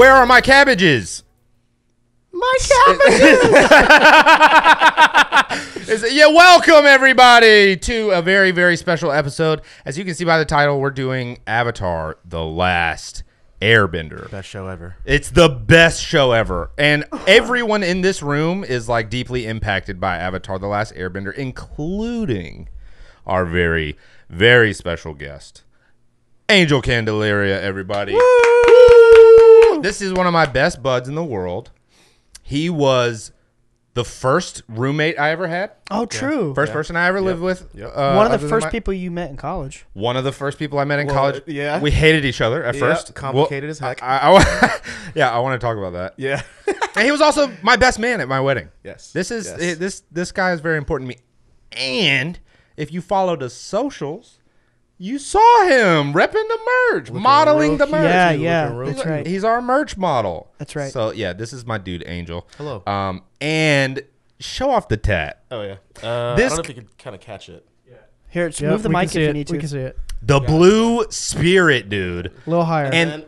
Where are my cabbages? My cabbages. Yeah, welcome everybody to a very, very special episode. As you can see by the title, we're doing Avatar: The Last Airbender. Best show ever. It's the best show ever. And everyone in this room is like deeply impacted by Avatar: The Last Airbender, including our very, very special guest, Angel Candelaria, everybody. Woo! This is one of my best buds in the world. He was the first roommate I ever had. Oh, true. First person I ever lived with. One of the first people you met in college. One of the first people I met in college. Yeah. We hated each other at first. Complicated as heck. I want to talk about that. Yeah. And he was also my best man at my wedding. Yes. This guy is very important to me. And if you follow the socials, you saw him repping the merch, modeling the merch. Yeah. That's right. He's our merch model. That's right. So yeah, this is my dude, Angel. Hello. And show off the tat. Oh yeah. I don't know if you can kind of catch it. Yeah. Here, move the mic if you need to. We can see it. The blue spirit, dude. A little higher. And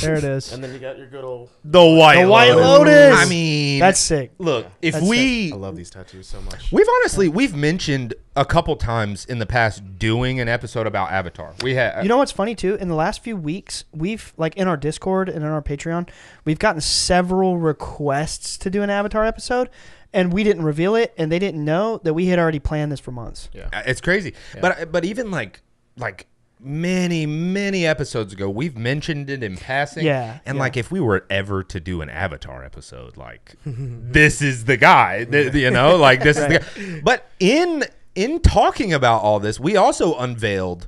There it is. And then you got your good old. the White Lotus. I mean, That's sick. Look, if That's we, I love these tattoos so much. we've mentioned a couple times in the past doing an episode about Avatar. We had, You know what's funny too? In the last few weeks, we've like in our Discord and in our Patreon, we've gotten several requests to do an Avatar episode, and we didn't reveal it, and they didn't know that we had already planned this for months. Yeah. it's crazy. Yeah. But even like many episodes ago, we've mentioned it in passing. Yeah. And like if we were ever to do an Avatar episode, like this is the guy. You know, like this is the guy. But in talking about all this, we also unveiled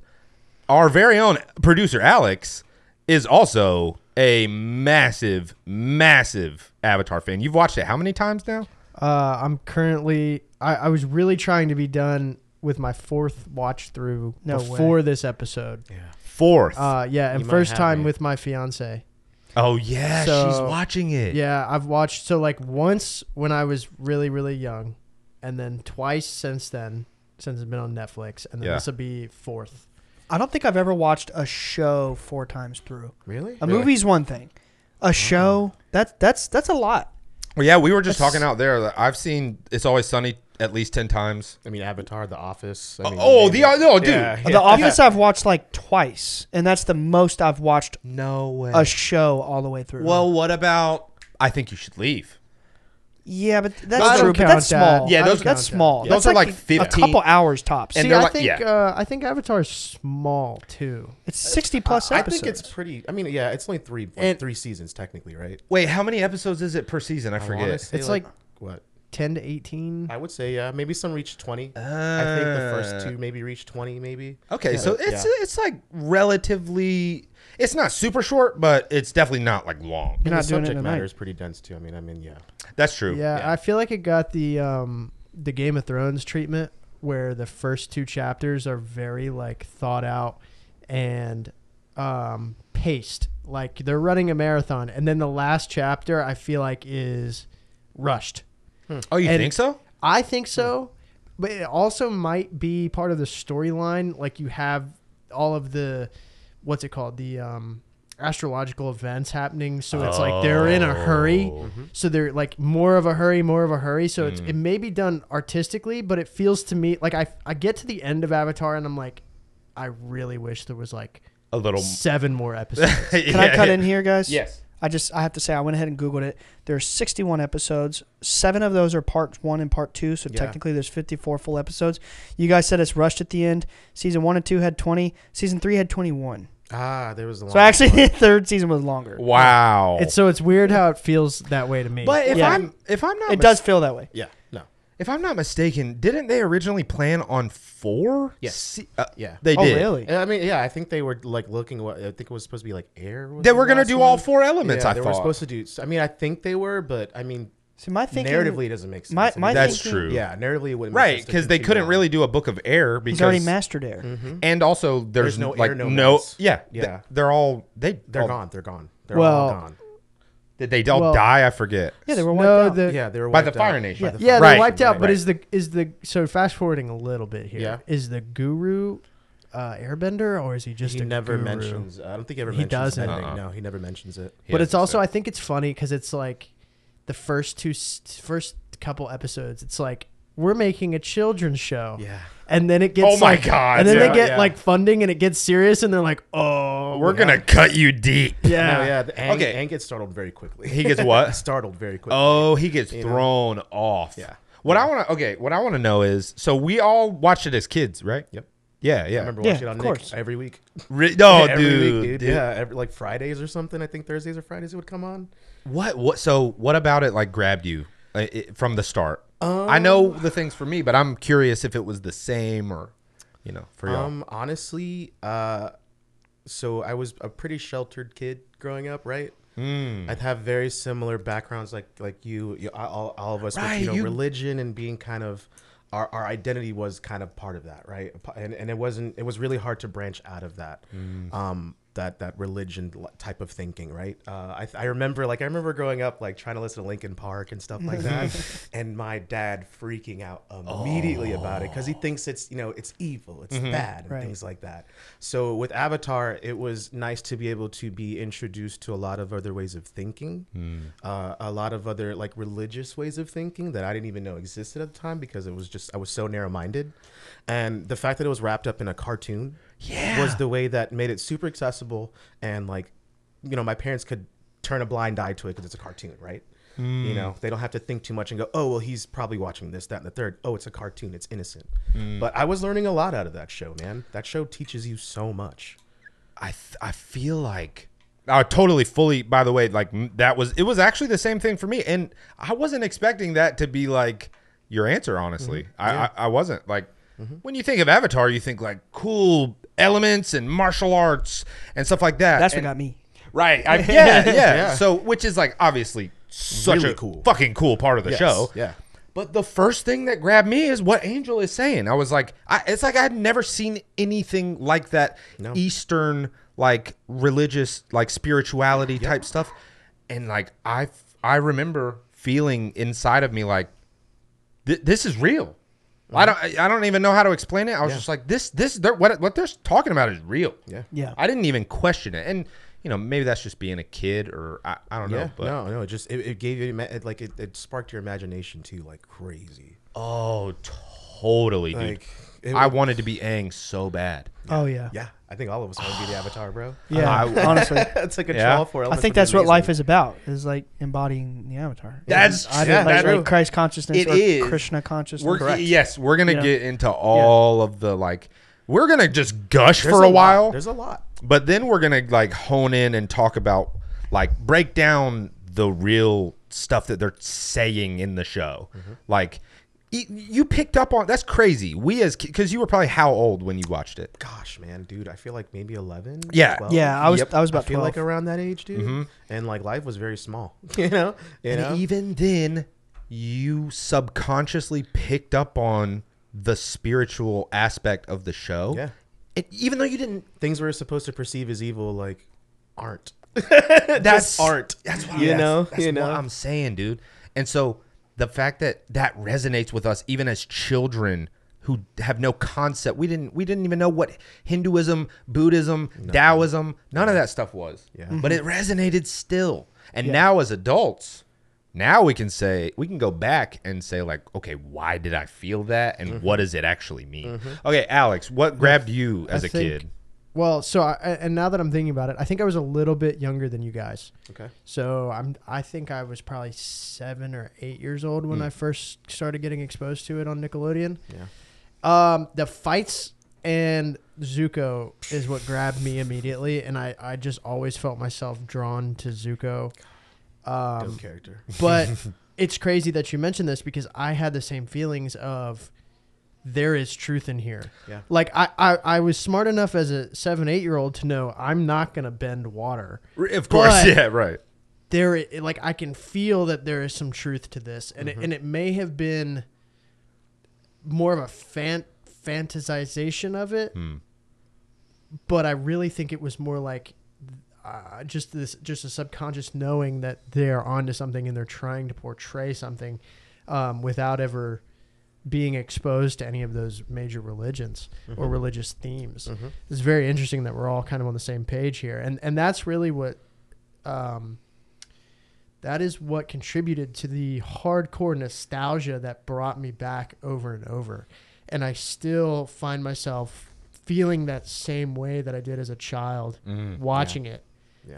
our very own producer Alex is also a massive Avatar fan. You've watched it how many times now? I'm currently. I was really trying to be done with my fourth watch through before this episode. Yeah. Fourth. Yeah, and You might first have time me. with my fiance. Oh yeah, So- she's watching it. Yeah, I've watched like once when I was really young, and then twice since then, since it's been on Netflix, and then Yeah. this will be fourth. I don't think I've ever watched a show 4 times through. Really? A movie's one thing. A show, that's a lot. Well, yeah, we were just That's- talking out there that I've seen It's Always Sunny at least 10 times. I mean, Avatar, The Office. I mean, Dude. Yeah. The Office I've watched like twice, and that's the most I've watched No way. a show all the way through. Well, what about I Think You Should Leave? yeah, but I that's don't true. But that's count that. small. Yeah, those- that's small. Those That's are like a 15. couple hours tops. And See, they're I like- think yeah. I think Avatar is small too. It's 60 plus I episodes. think it's pretty. I mean, yeah, it's only And- three seasons technically, right? Wait, how many episodes is it per season? I wanna forget. say It's like what? 10 to 18. I would say yeah, maybe some reach 20. I think the first 2 maybe reached 20, maybe. Okay, Yeah. so it's like relatively. It's not super short, but it's definitely not like long. You're And not the doing it subject tonight. matter is pretty dense too. I mean, yeah. That's true. Yeah, I feel like it got the Game of Thrones treatment where the first 2 chapters are very like thought out and paced. Like they're running a marathon, and then the last chapter I feel like is rushed. Oh, you And- think so? I think so, but it also might be part of the storyline. Like you have all of the, what's it called? The astrological events happening. So it's like they're in a hurry. So they're like more of a hurry. So it may be done artistically, but it feels to me like I get to the end of Avatar and I'm like, I really wish there was like A little. 7 more episodes. Can I cut in here, guys? Yes. I have to say, I went ahead and Googled it. There's 61 episodes. 7 of those are part 1 and part 2. So Yeah. technically there's 54 full episodes. You guys said it's rushed at the end. Season 1 and 2 had 20. Season 3 had 21. There was the So actually the third season was longer. Wow. It's weird how it feels that way to me. But if Yeah. I'm not It does feel that way. Yeah. No. if I'm not mistaken, didn't they originally plan on 4? Yes. Yeah. They Oh, did. really? I mean, yeah, I think they were like looking. I think it was supposed to be like air. was They the were gonna last do one. all 4 elements. Yeah, I they thought were supposed to do. I mean, I think they were, but I mean, See, my thinking, narratively, it doesn't make sense. my I mean, That's thinking- true. Yeah, narratively, it wouldn't make Right, sense to because they continue couldn't on. really do a book of air because He's already mastered air. and also there's no like air, no no mounts. yeah Yeah. they're all They're all- gone. They're gone. They're Well, all gone. Did they all Well- die? I forget. Yeah, they were wiped No, out. the Yeah, they were By the wiped Fire out. Nation. By the yeah, Fire they're Right. wiped out. But Right. is the so fast forwarding a little bit here? Yeah. Is the guru Airbender, or is he just He a never guru? mentions. I don't think he ever He mentions doesn't. bending. No, he never mentions it. He But has it's to also, say. I think it's funny because it's like the first couple episodes, it's like we're making a children's show. Yeah. And then it gets Oh my like, God, and then yeah, they get yeah. like funding and it gets serious and they're like, oh, We're gonna cut you deep. yeah. No, yeah. Ang, Okay. Ang gets startled very quickly. He gets what? Startled very quickly. Oh, he gets You know? thrown off. Yeah. What I want to know is, so we all watched it as kids, right? Yep. Yeah, I yeah. remember Yeah, watching it on of Nick course. every week. No, Every dude, week, dude. Yeah, like Fridays or something. I think Thursdays or Fridays it would come on. What? So what about it like grabbed you from the start? I know the things for me, but I'm curious if it was the same or, for y'all. Honestly, so I was a pretty sheltered kid growing up, right? I'd have very similar backgrounds like you all of us Right, with you- religion and being kind of our identity was kind of part of that, right? And it was really hard to branch out of that. That religion type of thinking, right? I remember growing up like trying to listen to Linkin Park and stuff like that, and my dad freaking out immediately about it because he thinks it's evil, it's bad, and Right. things like that. So with Avatar, it was nice to be able to be introduced to a lot of other ways of thinking, a lot of other like religious ways of thinking that I didn't even know existed at the time because I was so narrow-minded, and the fact that it was wrapped up in a cartoon. Yeah. Was the way that made it super accessible and like, my parents could turn a blind eye to it because it's a cartoon, right? They don't have to think too much and go, oh, well, he's probably watching this, that, and the third. Oh, it's a cartoon. It's innocent. But I was learning a lot out of that show, man. That show teaches you so much. I feel like I totally fully. By the way, like it was actually the same thing for me, and I wasn't expecting that to be like your answer. Honestly, I wasn't like. When you think of Avatar, you think like cool elements and martial arts and stuff like that. That's what And- got me. Right. Yeah. Yeah. So, which is like obviously such Really a cool. fucking cool part of the Yes, show. yeah. But the first thing that grabbed me is what Angel is saying. I was like, it's like I had never seen anything like that No. Eastern, like religious, like spirituality type stuff. And like, I remember feeling inside of me like, this is real. I don't even know how to explain it. I was just like, what they're talking about is real. Yeah. Yeah. I didn't even question it. And, maybe that's just being a kid or I don't know. Yeah. But No. It gave you it sparked your imagination too, like crazy. Oh, totally, dude. Like I wanted to be Aang so bad. Oh yeah. Yeah, I think all of us want to be the Avatar, bro. Yeah. Honestly, That's like a Yeah. draw for. I think that's what life is about. Is like embodying the avatar. That's I didn't that's like true. Christ consciousness It or is. Krishna consciousness. We're gonna You know? get into all of the like. We're gonna just gush There's for a while, lot. There's a lot. but then we're gonna like hone in and talk about like break down the real stuff that they're saying in the show. Like you picked up on that's crazy. We as because you were probably how old when you watched it? Gosh, man, dude, I feel like maybe 11. Yeah. 12. Yeah, I was Yep. I was I about feel 12. like around that age, dude. And like life was very small. You know. And even then, you subconsciously picked up on the spiritual aspect of the show. Yeah. And even though you didn't, Things we're supposed to perceive as evil, like, aren't. that's aren't. That's what You I'm, know? That's You know? what I'm saying, dude. And so the fact that that resonates with us, even as children who have no concept, we didn't even know what Hinduism, Buddhism, Daoism, none of that stuff was. Yeah. But it resonated still. And now as adults. Now we can go back and say like, okay, why did I feel that, and what does it actually mean? Okay, Alex, what grabbed you as I a think- kid? Well, so and now that I'm thinking about it, I think I was a little bit younger than you guys. Okay. So I think I was probably 7 or 8 years old when I first started getting exposed to it on Nickelodeon. Yeah. The fights and Zuko is what grabbed me immediately, and I just always felt myself drawn to Zuko. Dope character. But it's crazy that you mentioned this because I had the same feelings of there is truth in here. Yeah. Like I was smart enough as a 7-8-year-old to know I'm not going to bend water. Of course, But- yeah, right. There, like I can feel that there is some truth to this, and it may have been more of a fantasization of it, but I really think it was more like just a subconscious knowing that they're onto something and they're trying to portray something without ever being exposed to any of those major religions or religious themes. It's very interesting that we're all kind of on the same page here, and that's really what that is what contributed to the hardcore nostalgia that brought me back over and over. And I still find myself feeling that same way that I did as a child, watching it,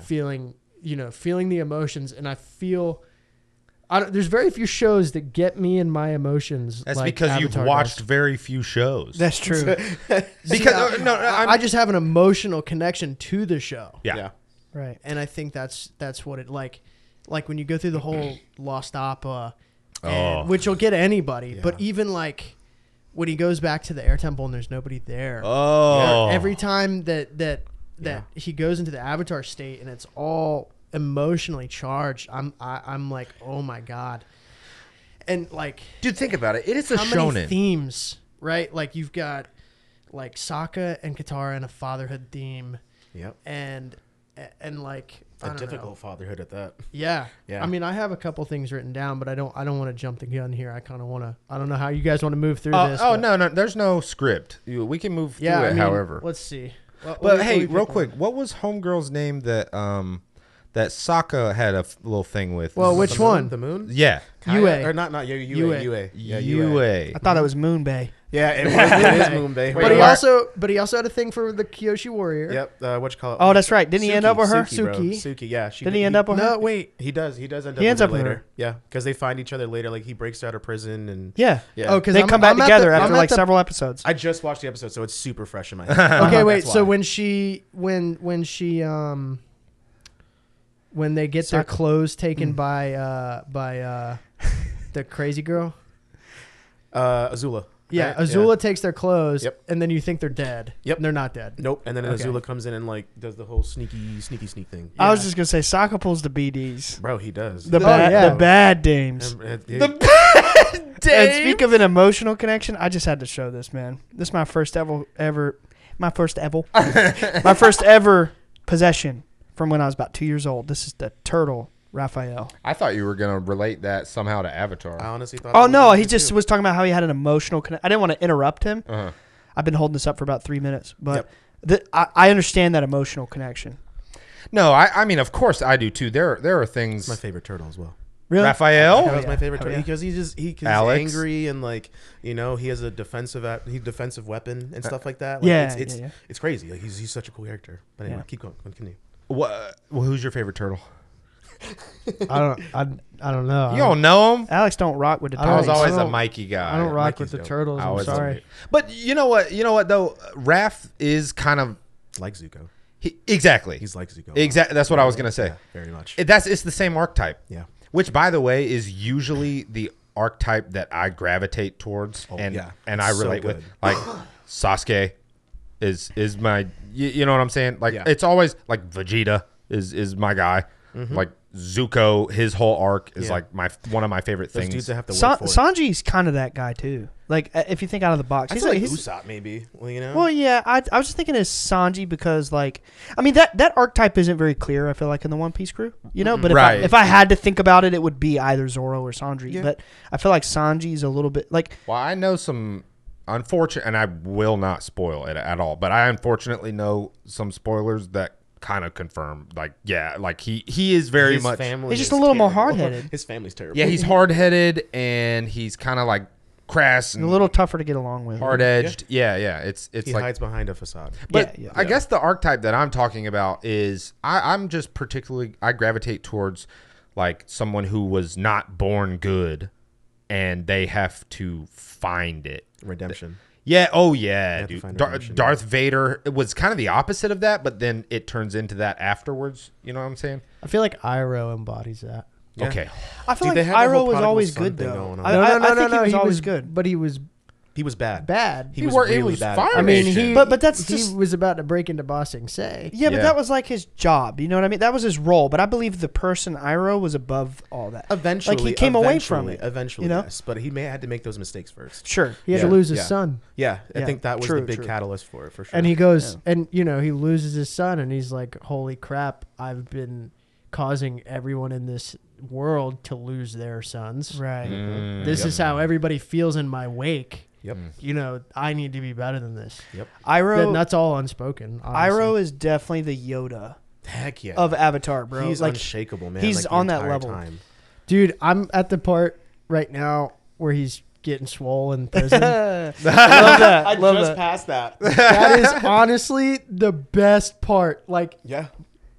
feeling the emotions. And I feel there's very few shows that get me in my emotions. That's like because Avatar you've watched does. very few shows. That's true. Because I just have an emotional connection to the show. yeah. Right. And I think that's what it like when you go through the whole Lost Opera, and, which will get anybody, but even like when he goes back to the air temple and there's nobody there. Every time that he goes into the Avatar state and it's all emotionally charged, I'm like, oh my God. And like, Dude, think about it. It is a how shonen. many themes, right? Like you've got like Sokka and Katara and a fatherhood theme. Yep. And like I A don't difficult know. fatherhood at that. Yeah. Yeah. I mean, I have a couple things written down, but I don't want to jump the gun here. I kind of want to. I don't know how you guys want to move through this. Oh, but- no. There's no script. We can move through Yeah. it I mean, however. let's see. But hey, real quick, what was Homegirl's name that Sokka had a little thing with? Well, which one? The moon? Yeah. Yue. Or not Yue. Yeah, Yue. Yue. I thought it was Moon Bay. Yeah, it is Moonbay. But he also had a thing for the Kyoshi warrior. Yep. What you call it? Oh, that's right. Didn't he end up with her? Suki, bro. Suki. Suki, yeah. Didn't he end up with her? No, wait. He does. He does end up. He ends with up her with later. her. Yeah, because they find each other later. Like he breaks out of prison and Yeah. yeah. Oh, because They come back together after like several episodes. I just watched the episode, so it's super fresh in my head. Okay, wait. That's So why. when they get their clothes taken by the crazy girl. Azula. Yeah, right? Azula takes their clothes, Yep. and then you think they're dead. Yep. And they're not dead. Nope. And then Okay. Azula comes in and like does the whole sneak thing. I was just gonna say Sokka pulls the BDs. Bro, he does. The yeah. bad dames. The And speak of an emotional connection, I just had to show this, man. This is my first my first ever possession from when I was about 2 years old. This is the turtle, Raphael. I thought you were going to relate that somehow to Avatar. I honestly thought. Oh it no, was he good, just too. was talking about how he had an emotional connection. I didn't want to interrupt him. Uh-huh. I've been holding this up for about 3 minutes, but I understand that emotional connection. No, I mean, of course I do too. There are things. my favorite turtle as well. Really? Raphael? That was my favorite Oh, turtle yeah. because he's Alex? angry and like he has a defensive weapon and stuff like that. Like, Yeah, it's yeah. it's crazy. Like he's such a cool character. But anyway, Yeah. keep going. Continue. Well, who's your favorite turtle? I don't know. You don't know him? Alex don't rock with the I I was turtles. always a don't- Mikey guy. I don't rock Mikey's with the dope. turtles. I I'm always sorry. loved it. But you know what? You know what though? Raph is kind of Like Zuko. exactly. He's like Zuko. Exactly. That's what I was gonna say. Yeah, very much. It's the same archetype. Yeah. Which, by the way, is usually the archetype that I gravitate towards, and yeah. I So relate with. good. Like Sasuke is my. You know what I'm saying? Like Yeah. it's always like Vegeta is my guy. Like Zuko, his whole arc is Yeah. like one of my favorite Those things. dudes that have to work for it. Sanji's kind of that guy too. Like if you think out of the box, I he's feel like he's Usopp maybe. Well, you know. well, yeah. I was just thinking as Sanji because like I mean that archetype isn't very clear. I feel like in the One Piece crew, you know. But Right. if I had to think about it, it would be either Zoro or Sanji. Yeah. But I feel like Sanji's a little bit like Well, I know some unfortunate, and I will not spoil it at all. But I unfortunately know some spoilers that kind of confirm, like, yeah, like he is very His much. family He's just is a little more terrible. hard-headed. His family's terrible. Yeah, he's hard headed and he's kind of like crass a and little tougher to get along with. hard edged. Yeah, it's He like. hides behind a facade. But Yeah, yeah. I guess the archetype that I'm talking about is I'm just particularly I gravitate towards like someone who was not born good, and they have to find it. Redemption. Yeah. Oh, yeah, have to dude. find redemption, Darth Vader it was kind of the opposite of that, but then it turns into that afterwards. You know what I'm saying? I feel like Iroh embodies that. Yeah. Okay. I feel Dude, they like had the whole Iroh was prodigal always son good thing though. going on. I think he was always good. But he was He was bad. bad. He was He really was bad. fire I mean, nation. he But that's he just- was about to break into Ba Sing Se. Yeah, but Yeah. that was like his job. You know what I mean? That was his role. But I believe the person Iroh was above all that. Eventually, like he came away from it. Eventually, you know? yes, but he may had to make those mistakes first. Sure. He had Yeah. to lose his Yeah. son. Yeah, I Yeah. think that was True, the big true. catalyst for it, for sure. And he goes, and he loses his son, and he's like, "Holy crap! I've been causing everyone in this world to lose their sons. Right. This is how everybody feels in my wake. Yep. You know, I need to be better than this. Yep. Iroh, That's all unspoken. Iroh is definitely the Yoda Heck yeah. of Avatar, bro. He's like unshakable, man. he's like, the on that entire level. Time. Dude, I'm at the part right now where he's getting swole in prison. love that. I love just that. passed that. That is honestly the best part. Like, Yeah.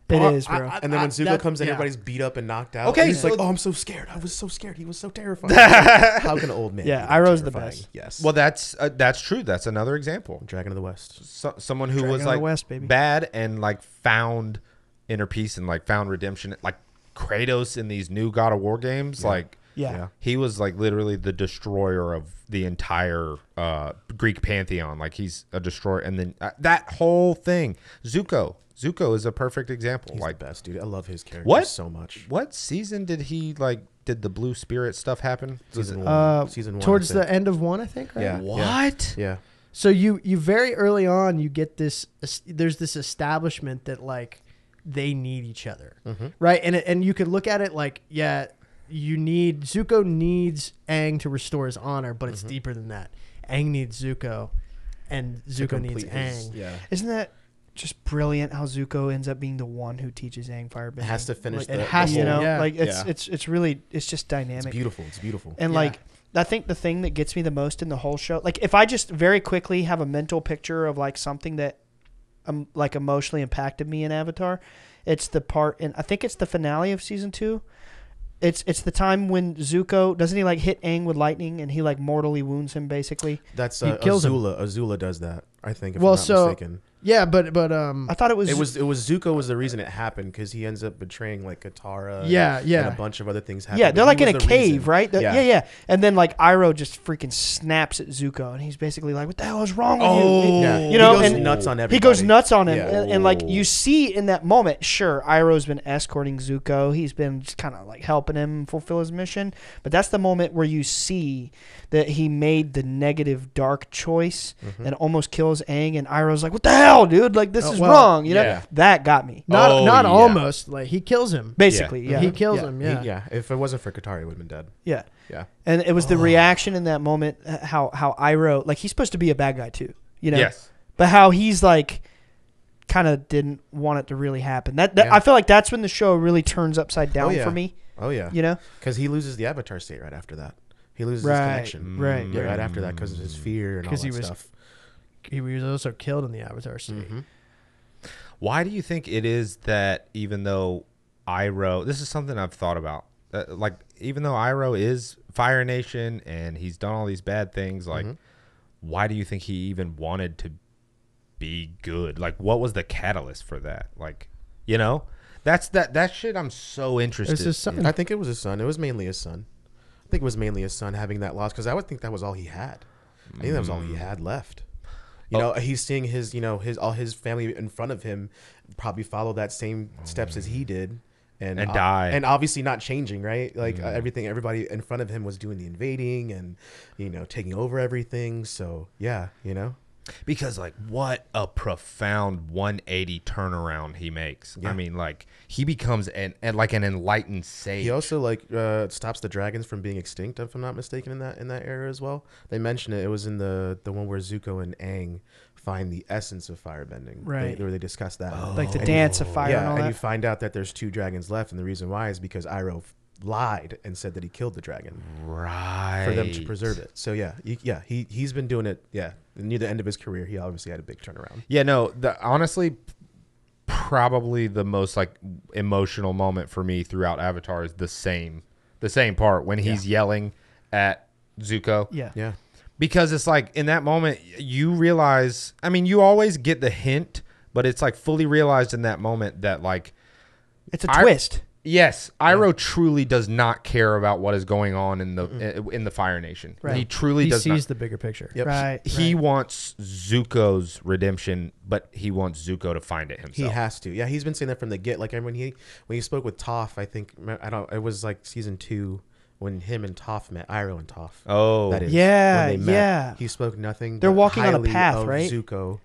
It is, bro. And then when Zuko that- comes in, yeah. everybody's beat up and knocked out. Okay, He's so- like, oh, I'm so scared. I was so scared. He was so terrifying. How can an old man? Yeah, be that Iroh's the terrifying? best. Yes. Well, that's true. That's another example. Dragon of the West. Someone who Dragon was of the like West, baby. bad and like found inner peace and like found redemption, like Kratos in these new God of War games. Like yeah. he was like literally the destroyer of the entire Greek pantheon. Like he's a destroyer, and then that whole thing. Zuko is a perfect example. He's like the best, dude. I love his character What? so much. what season did the blue spirit stuff happen? Was Season it- one. Season 1. towards I think. the end of 1, I think, right? Yeah. what? Yeah. So you very early on, you get this, there's this establishment that, like, they need each other, right? And you could look at it like, yeah, Zuko needs Aang to restore his honor, but it's deeper than that. Aang needs Zuko, and Zuko needs Aang. Yeah. Isn't that just brilliant how Zuko ends up being the one who teaches Aang firebending? It has to finish Like, the, it has the you to, whole- know, yeah. like Yeah. it's really just dynamic. It's beautiful. It's beautiful. And Yeah. like I think the thing that gets me the most in the whole show, like if I just very quickly have a mental picture of like something that like emotionally impacted me in Avatar, it's the part, and I think it's the finale of season 2. It's the time when Zuko doesn't he like hit Aang with lightning and he like mortally wounds him basically. That's He kills him. Azula. Azula does that, I think, if Well, I'm not so- mistaken. Yeah, but I thought it was It was Zuko was the reason it happened because he ends up betraying like Katara. Yeah, and, yeah. And a bunch of other things happen. yeah, but they're he like in was a the cave, reason. right? Yeah. Yeah. And then like Iroh just freaking snaps at Zuko and he's basically like, "What the hell is wrong with you?" Yeah. You know, he goes and nuts on everybody. He goes nuts on him, Yeah. and like you see in that moment, sure, Iroh's been escorting Zuko. He's been just kind of like helping him fulfill his mission. But that's the moment where you see that he made the negative, dark choice and almost kills Aang. And Iroh's like, "What the hell, dude? Like this is well, wrong." You know, yeah. that got me. not Oh, not yeah. almost, like, he kills him. Basically, yeah, He kills yeah. him. He- Yeah. yeah. If it wasn't for Katara, he would have been dead. Yeah. Yeah. And it was the reaction in that moment, how Iroh, like he's supposed to be a bad guy too, you know. Yes. But how he's like, kind of didn't want it to really happen. That Yeah. I feel like that's when the show really turns upside down yeah. for me. Oh yeah. You know. Because he loses the Avatar state right after that. He loses Right, his connection. right, Yeah, right. right after that because of his fear and all 'Cause that he was- stuff. He was also killed in the Avatar state. Why do you think it is that even though Iroh, this is something I've thought about, like even though Iroh is Fire Nation and he's done all these bad things, like why do you think he even wanted to be good? Like what was the catalyst for that? Like, you know, that shit I'm so interested It's just something. in. I think it was his son. It was mainly his son. I think it was mainly his son having that loss because I would think that was all he had. I think that was all he had left. You know, he's seeing his, all his family in front of him probably follow that same steps as he did, and die, and obviously not changing, right? Like everybody in front of him was doing the invading and taking over everything. So yeah, Because like what a profound 180 turnaround he makes. Yeah. I mean, like he becomes an enlightened sage. he also stops the dragons from being extinct, if I'm not mistaken, in that era as well. They mentioned it. It was in the one where Zuko and Aang find the essence of firebending. Right. Where they discuss that. Like the And dance of fire and yeah, all and that. you find out that there's 2 dragons left, and the reason why is because Iroh lied and said that he killed the dragon Right. for them to preserve it. So he's been doing it. Yeah, near the end of his career, he obviously had a big turnaround. Yeah, no, honestly, probably the most like emotional moment for me throughout Avatar is the same part when he's yelling at Zuko. Yeah. Yeah, Because it's like in that moment you realize, I mean, you always get the hint, but it's like fully realized in that moment that like It's a twist. yes, Iroh truly does not care about what is going on in the Fire Nation. Right. He truly He does sees not. the bigger picture. Yep. Right. He right. wants Zuko's redemption, but he wants Zuko to find it himself. he has to. Yeah, he's been saying that from the get. Like when he spoke with Toph, I think it was like season 2 when him and Toph met. Iroh and Toph. Oh, That is. Yeah, when they met, yeah. He spoke nothing. They're but walking on a highly path, of right? Zuko.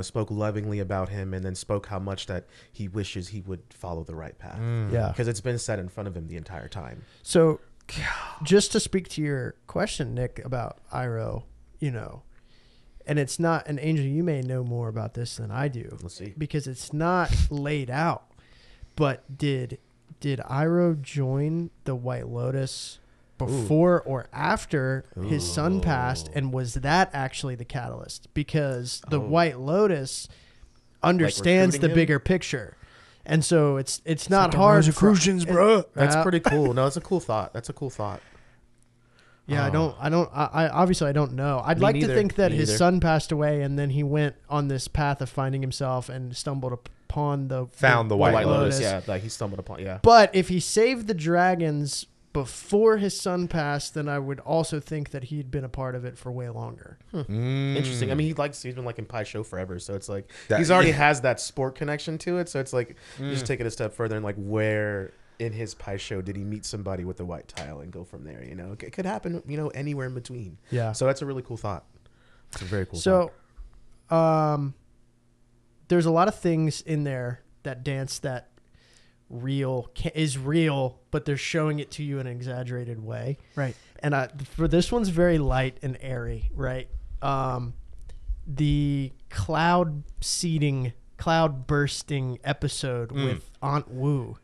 spoke lovingly about him, and then spoke how much that he wishes he would follow the right path. Yeah. Because it's been set in front of him the entire time. So, just to speak to your question, Nick, about Iroh, and it's not an Angel. You may know more about this than I do. Let's see. Because it's not laid out. But did Iroh join the White Lotus before or after his son passed, and was that actually the catalyst? Because the White Lotus understands the recruiting him? bigger picture, and so it's not like the hard. Rosicrucians, bro. That's pretty cool. No, it's a cool thought. That's a cool thought. Yeah, I obviously I don't know. I'd Me like to neither. think that Me his neither. son passed away, and then he went on this path of finding himself and stumbled upon the White Lotus. Yeah, like he stumbled upon. Yeah. But if he saved the dragons before his son passed, then I would also think that he'd been a part of it for way longer. Interesting. I mean, he's been like in Pie Show forever, so it's like That- he's already has that sport connection to it. So it's like you just take it a step further and like where in his Pie Show did he meet somebody with the white tile and go from there? It could happen. Anywhere in between. Yeah. So that's a really cool thought. It's a very cool. So, there's a lot of things in there that dance that is real, but they're showing it to you in an exaggerated way. Right. And for this one's very light and airy, right? The cloud bursting episode with Aunt Wu,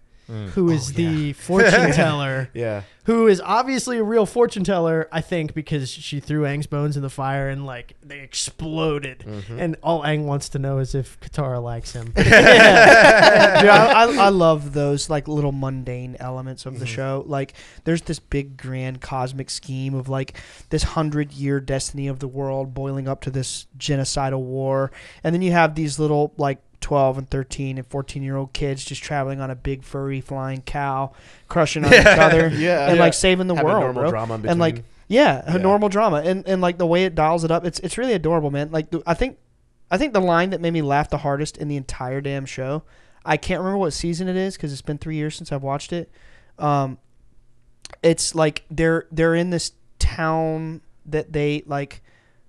who is the fortune teller. Yeah. Who is obviously a real fortune teller, I think, because she threw Aang's bones in the fire and like they exploded. And all Aang wants to know is if Katara likes him. Yeah. Dude, I love those like little mundane elements of the show. Like there's this big grand cosmic scheme of like this 100-year destiny of the world boiling up to this genocidal war. And then you have these little like 12 and 13 and 14-year-old kids just traveling on a big furry flying cow, crushing on each other and like saving the Having world, normal bro. drama in And like between. a normal drama, and like the way it dials it up, it's really adorable, man. Like I think the line that made me laugh the hardest in the entire damn show, I can't remember what season it is because it's been 3 years since I've watched it. It's like they're in this town that they like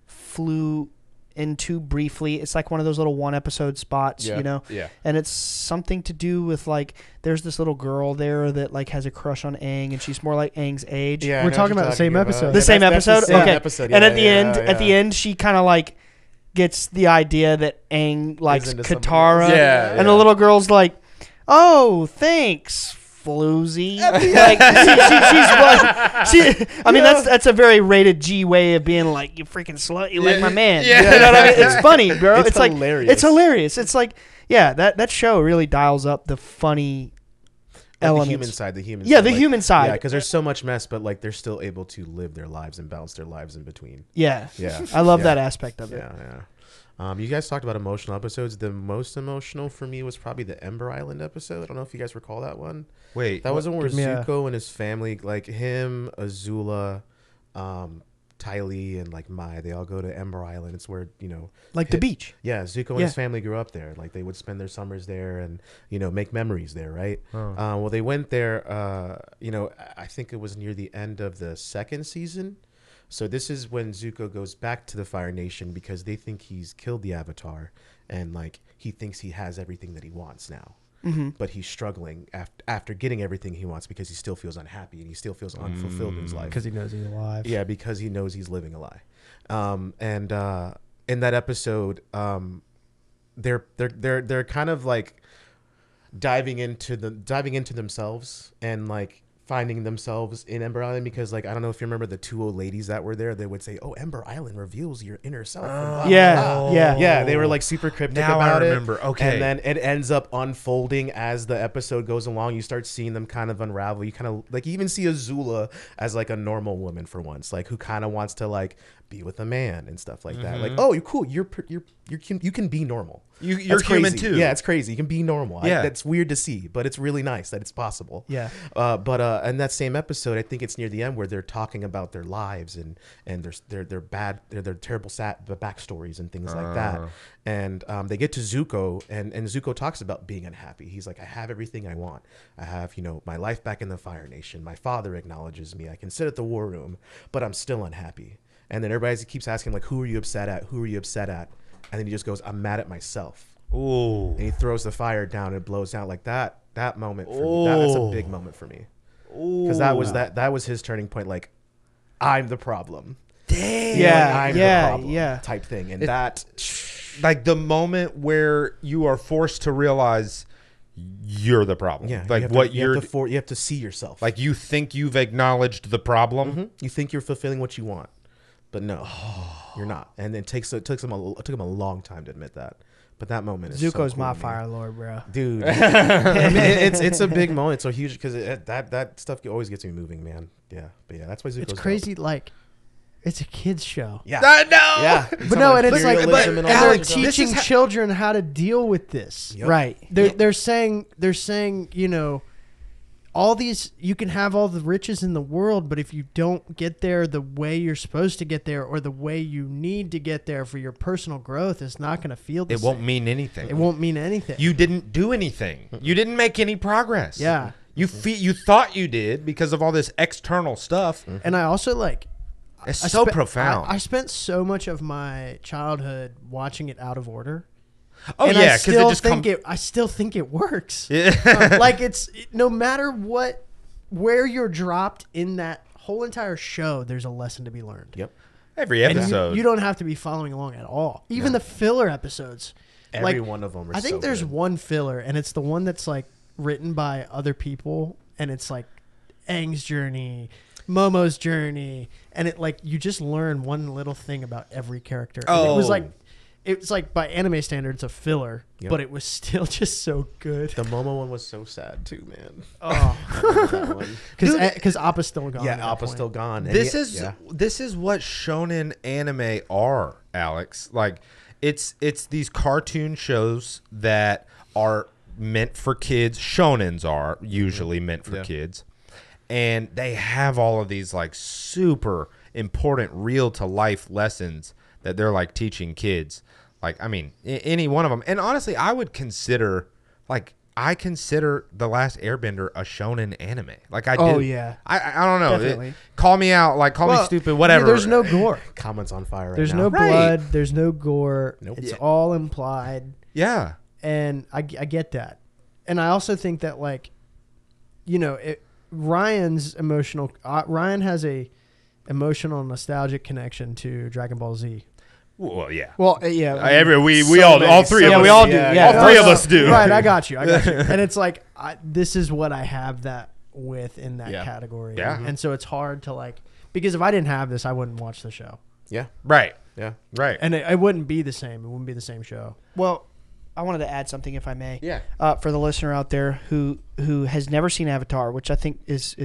flew into briefly. It's like one of those little one episode spots, Yeah. and it's something to do with like there's this little girl there that like has a crush on Aang, and she's more like Aang's age. Yeah, I We're know talking what about you're the same about. episode. The same that's episode. same Okay. episode. And Yeah, at the yeah, end, she kind of like gets the idea that Aang likes into somebody Katara. else. Yeah, And yeah. the little girl's like, "Oh, thanks, floozy." Like, I mean, that's a very rated G way of being like, "You freaking slut, you like my man." Yeah. You know what I mean? It's funny, bro. It's like hilarious. It's hilarious. It's like, yeah, that show really dials up the funny elements. The human side. The human Yeah, side. the human side. Yeah, because there's so much mess, but like they're still able to live their lives and balance their lives in between. Yeah. Yeah. I love Yeah. that aspect of it. Yeah. You guys talked about emotional episodes. The most emotional for me was probably the Ember Island episode. I don't know if you guys recall that one. Wait, That was the one where Give me a- Zuko and his family, like him, Azula, Ty Lee, and like Mai, they all go to Ember Island. It's where, Like the beach. yeah, Zuko and his family grew up there. Like they would spend their summers there and, make memories there, right? Well, they went there, I think it was near the end of the second season. So this is when Zuko goes back to the Fire Nation because they think he's killed the Avatar and like he thinks he has everything that he wants now. But he's struggling after getting everything he wants because he still feels unhappy and he still feels unfulfilled in his life. Because he knows he's alive. Yeah, because he knows he's living a lie. And in that episode, they're kind of like diving into themselves and like finding themselves in Ember Island because like I don't know if you remember the two old ladies that were there. They would say, "Oh, Ember Island reveals your inner self." and blah, blah, Yeah, blah. yeah. Yeah, they were like super cryptic Now I about remember. it. Okay. And then it ends up unfolding as the episode goes along. You start seeing them kind of unravel. You kind of like you even see Azula as like a normal woman for once, like who kind of wants to like be with a man and stuff like that. Like, oh, you're cool. You can be normal. You're That's human crazy. too. Yeah, it's crazy. You can be normal. Yeah. That's weird to see, but it's really nice that it's possible. Yeah. But in that same episode, I think it's near the end where they're talking about their lives and their terrible backstories and things like that. And they get to Zuko and Zuko talks about being unhappy. He's like, I have everything I want. I have, my life back in the Fire Nation. My father acknowledges me. I can sit at the war room, but I'm still unhappy. And then everybody keeps asking like, who are you upset at? Who are you upset at? and then he just goes, "I'm mad at myself." Ooh. And he throws the fire down and it blows down like that. That moment for me, that's a big moment for me, because that was his turning point. Like, I'm the problem. Damn. I'm the problem type thing, and that like the moment where you are forced to realize you're the problem. Yeah, like you have to see yourself. Like you think you've acknowledged the problem. Mm-hmm. You think you're fulfilling what you want, but no, you're not. And it took him a long time to admit that. But that moment is Zuko's so cool my to me. Fire Lord, bro. Dude. I mean, it's a big moment. It's so huge because that stuff always gets me moving, man. Yeah, but yeah, that's why Zuko's It's crazy. Like, it's a kids show. Yeah, I know. yeah. But no, and it's like, Imperialism and and all they're that stuff. teaching children how to deal with this. Yep. Right. They're saying, you know, all these, you can have all the riches in the world, but if you don't get there the way you're supposed to get there or the way you need to get there for your personal growth, it's not going to feel the It same. won't mean anything. It won't mean anything. You didn't do anything. You didn't make any progress. Yeah. You thought you did because of all this external stuff. And I also like, It's so profound. I spent so much of my childhood watching it out of order. Oh And yeah, I because it still just think comes. I still think it works. Yeah. Like no matter where you're dropped in that whole entire show, there's a lesson to be learned. Yep. Every And episode. you don't have to be following along at all. Even the filler episodes. Every one of them are I think so there's good. one filler, and it's the one that's like written by other people, and it's like Aang's journey, Momo's journey, and it like you just learn one little thing about every character. And Oh. it was like by anime standards a filler, Yep. but it was still just so good. The Momo one was so sad too, man. Oh, That one. because Appa's still gone. Yeah, at that Appa's point. still gone. And this he- is what shonen anime are, Alex. Like it's these cartoon shows that are meant for kids. Shonens are usually meant for kids, and they have all of these like super important real to life lessons that they're like teaching kids. Like, I mean, any one of them. And honestly, I consider The Last Airbender a shonen anime. Like I do. Oh, yeah. I don't know. Definitely. Call me out, like call me Well, stupid, whatever. yeah, there's no gore. comments on fire right There's now. no Right. blood. There's no gore. Nope. It's Yeah. all implied. Yeah. And I get that. And I also think that, like, you know, Ryan has a emotional nostalgic connection to Dragon Ball Z. Well, yeah. Well, yeah. We So all many- all three so of yeah, us. we all do. Yeah, Yeah, all three of us do. Right, I got you. And it's like, this is what I have that with in that Yeah. category. Yeah. And so it's hard to, like, because if I didn't have this, I wouldn't watch the show. Yeah, Right. yeah. Right. And it wouldn't be the same. It wouldn't be the same show. Well, I wanted to add something, if I may. Yeah. For the listener out there who has never seen Avatar, which I think is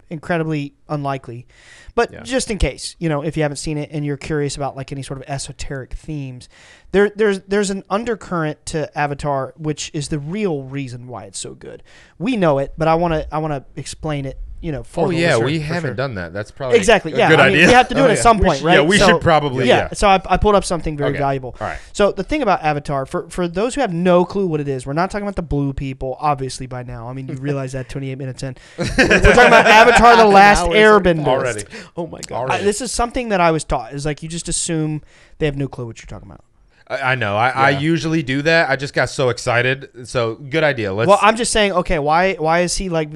incredibly unlikely, but just in case, you know, if you haven't seen it and you're curious about like any sort of esoteric themes, there's an undercurrent to Avatar, which is the real reason why it's so good. We know it, but I want to explain it. You know, for Oh the yeah, listener, we for haven't sure. done that. That's probably Exactly. a Yeah. good I mean, idea. we have to do it at some We point, should- right? Yeah, we should probably. Yeah. So I pulled up something very Okay. valuable. All right. So the thing about Avatar, for those who have no clue what it is, we're not talking about the blue people, obviously by now. I mean, you realize that 28 minutes in. We're talking about Avatar: The Last Now it's Airbender. Already. Oh my god. Already. This is something that I was taught. Is like you just assume they have no clue what you're talking about. I know. I usually do that. I just got so excited. So good idea. Let's. Well, I'm just saying. Okay, why is he like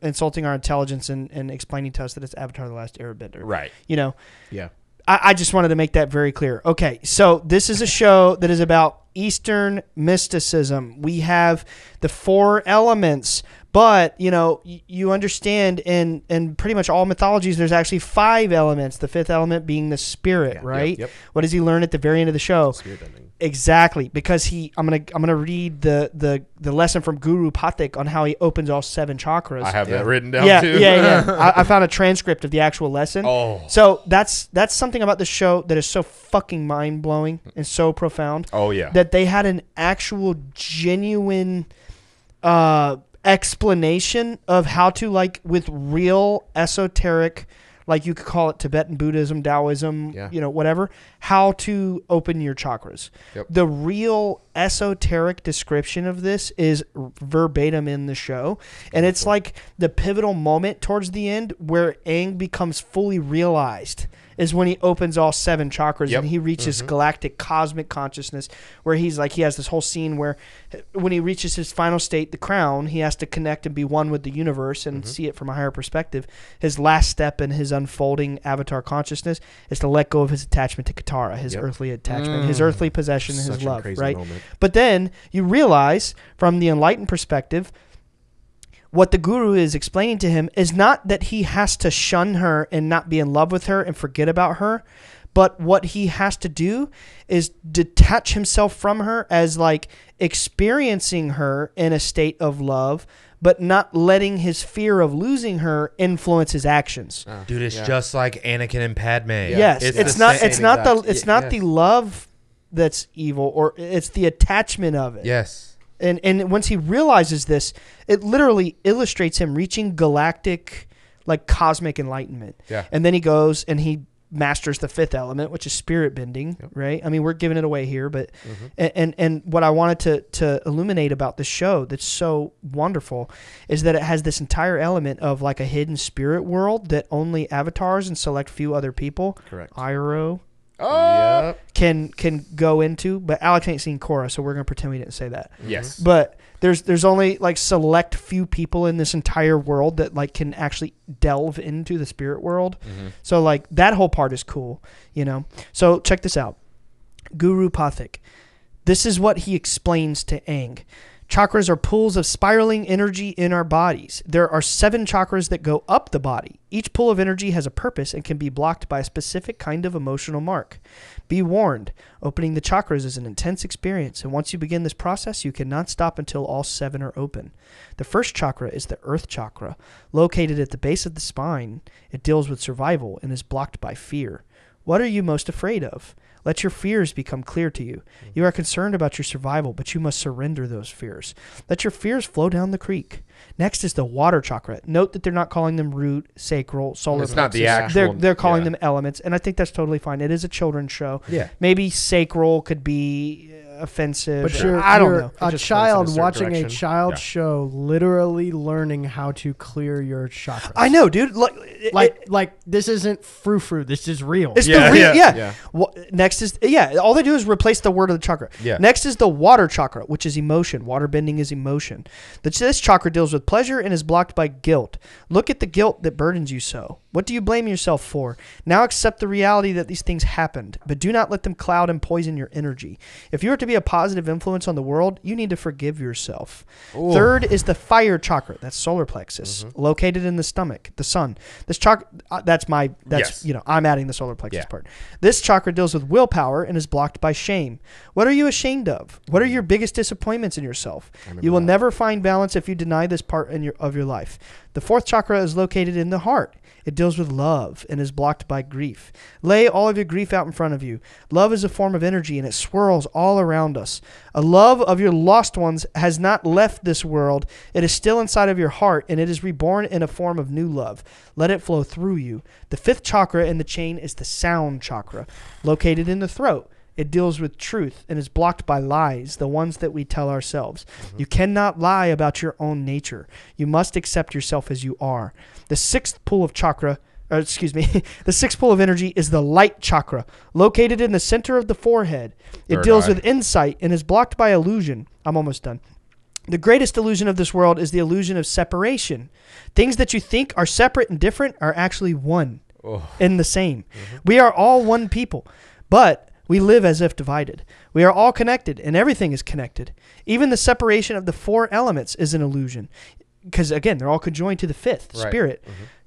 insulting our intelligence and explaining to us that it's Avatar: The Last Airbender? right. You know. Yeah. I just wanted to make that very clear. Okay, so this is a show that is about Eastern mysticism. We have the 4 elements, but you understand in pretty much all mythologies, there's actually 5 elements. The 5th element being the spirit, Yeah, right? yep. What does he learn at the very end of the show? Spirit bending. Exactly, because I'm gonna read the lesson from Guru Pathik on how he opens all 7 chakras. I have Yeah. that written down Yeah, too. yeah. I found a transcript of the actual lesson. Oh. So that's something about the show that is so fucking mind blowing and so profound. Oh yeah. That they had an actual genuine explanation of how to, like, with real esoteric like you could call it Tibetan Buddhism, Daoism, Yeah. Whatever, how to open your chakras. Yep. The real esoteric description of this is verbatim in the show. And it's like the pivotal moment towards the end where Aang becomes fully realized is when he opens all 7 chakras Yep. and he reaches galactic cosmic consciousness, where he has this whole scene where when he reaches his final state, the crown, he has to connect and be one with the universe and see it from a higher perspective. His last step in his unfolding avatar consciousness is to let go of his attachment to Katara, his earthly attachment, his earthly possession, Such his a love, crazy right? moment. But then you realize from the enlightened perspective, what the guru is explaining to him is not that he has to shun her and not be in love with her and forget about her, but what he has to do is detach himself from her as like experiencing her in a state of love, but not letting his fear of losing her influence his actions. Dude, it's just like Anakin and Padme. Yes, it's the not. same- It's not the. exact- It's not the love that's evil, or it's the attachment of it. Yes. And once he realizes this, it literally illustrates him reaching galactic, like cosmic enlightenment. Yeah. And then he goes and he masters the 5th element, which is spirit bending, right? I mean, we're giving it away here, but and what I wanted to illuminate about this show that's so wonderful is that it has this entire element of like a hidden spirit world that only avatars and select few other people, Correct. Iroh, Yep. can go into. But Alex ain't seen Korra, so we're gonna pretend we didn't say that. Yes. But there's only like select few people in this entire world that like can actually delve into the spirit world. So like that whole part is cool, So check this out. Guru Pathik. This is what he explains to Aang. Chakras are pools of spiraling energy in our bodies. There are 7 chakras that go up the body. Each pool of energy has a purpose and can be blocked by a specific kind of emotional mark. Be warned, opening the chakras is an intense experience, and once you begin this process, you cannot stop until all 7 are open. The first chakra is the Earth Chakra. Located at the base of the spine, it deals with survival and is blocked by fear. What are you most afraid of? Let your fears become clear to you. You are concerned about your survival, but you must surrender those fears. Let your fears flow down the creek. Next is the water chakra. Note that they're not calling them root, sacral, solar It's not the plexus. actual- They're calling yeah. them elements, and I think that's totally fine. It is a children's show. Yeah. Maybe sacral could be offensive. But I don't you're know. a just child points in a certain watching a direction. child Yeah. show, literally learning how to clear your chakras. I know, dude. Like this isn't frou-frou. This is real. It's Yeah, the real, yeah. yeah. Next is, all they do is replace the word of the chakra. Yeah. Next is the water chakra, which is emotion. Water bending is emotion. This chakra deals with pleasure and is blocked by guilt. Look at the guilt that burdens you so. What do you blame yourself for? Now accept the reality that these things happened, but do not let them cloud and poison your energy. If you are to be a positive influence on the world, you need to forgive yourself. Ooh. Third is the fire chakra. That's solar plexus, located in the stomach, the sun. This chakra, Yes. I'm adding the solar plexus Yeah. part. This chakra deals with willpower and is blocked by shame. What are you ashamed of? What are your biggest disappointments in yourself? You will never find balance if you deny this part of your life. The 4th chakra is located in the heart. It deals with love and is blocked by grief. Lay all of your grief out in front of you. Love is a form of energy and it swirls all around us. A love of your lost ones has not left this world. It is still inside of your heart and it is reborn in a form of new love. Let it flow through you. The 5th chakra in the chain is the sound chakra, located in the throat. It deals with truth and is blocked by lies, the ones that we tell ourselves. You cannot lie about your own nature. You must accept yourself as you are. The 6th pool of the 6th pool of energy is the light chakra, located in the center of the forehead. It Third deals eye. with insight and is blocked by illusion. I'm almost done. The greatest illusion of this world is the illusion of separation. Things that you think are separate and different are actually one and the same. We are all one people, but we live as if divided. We are all connected, and everything is connected. Even the separation of the 4 elements is an illusion. Because, again, they're all conjoined to the 5th, Right. spirit.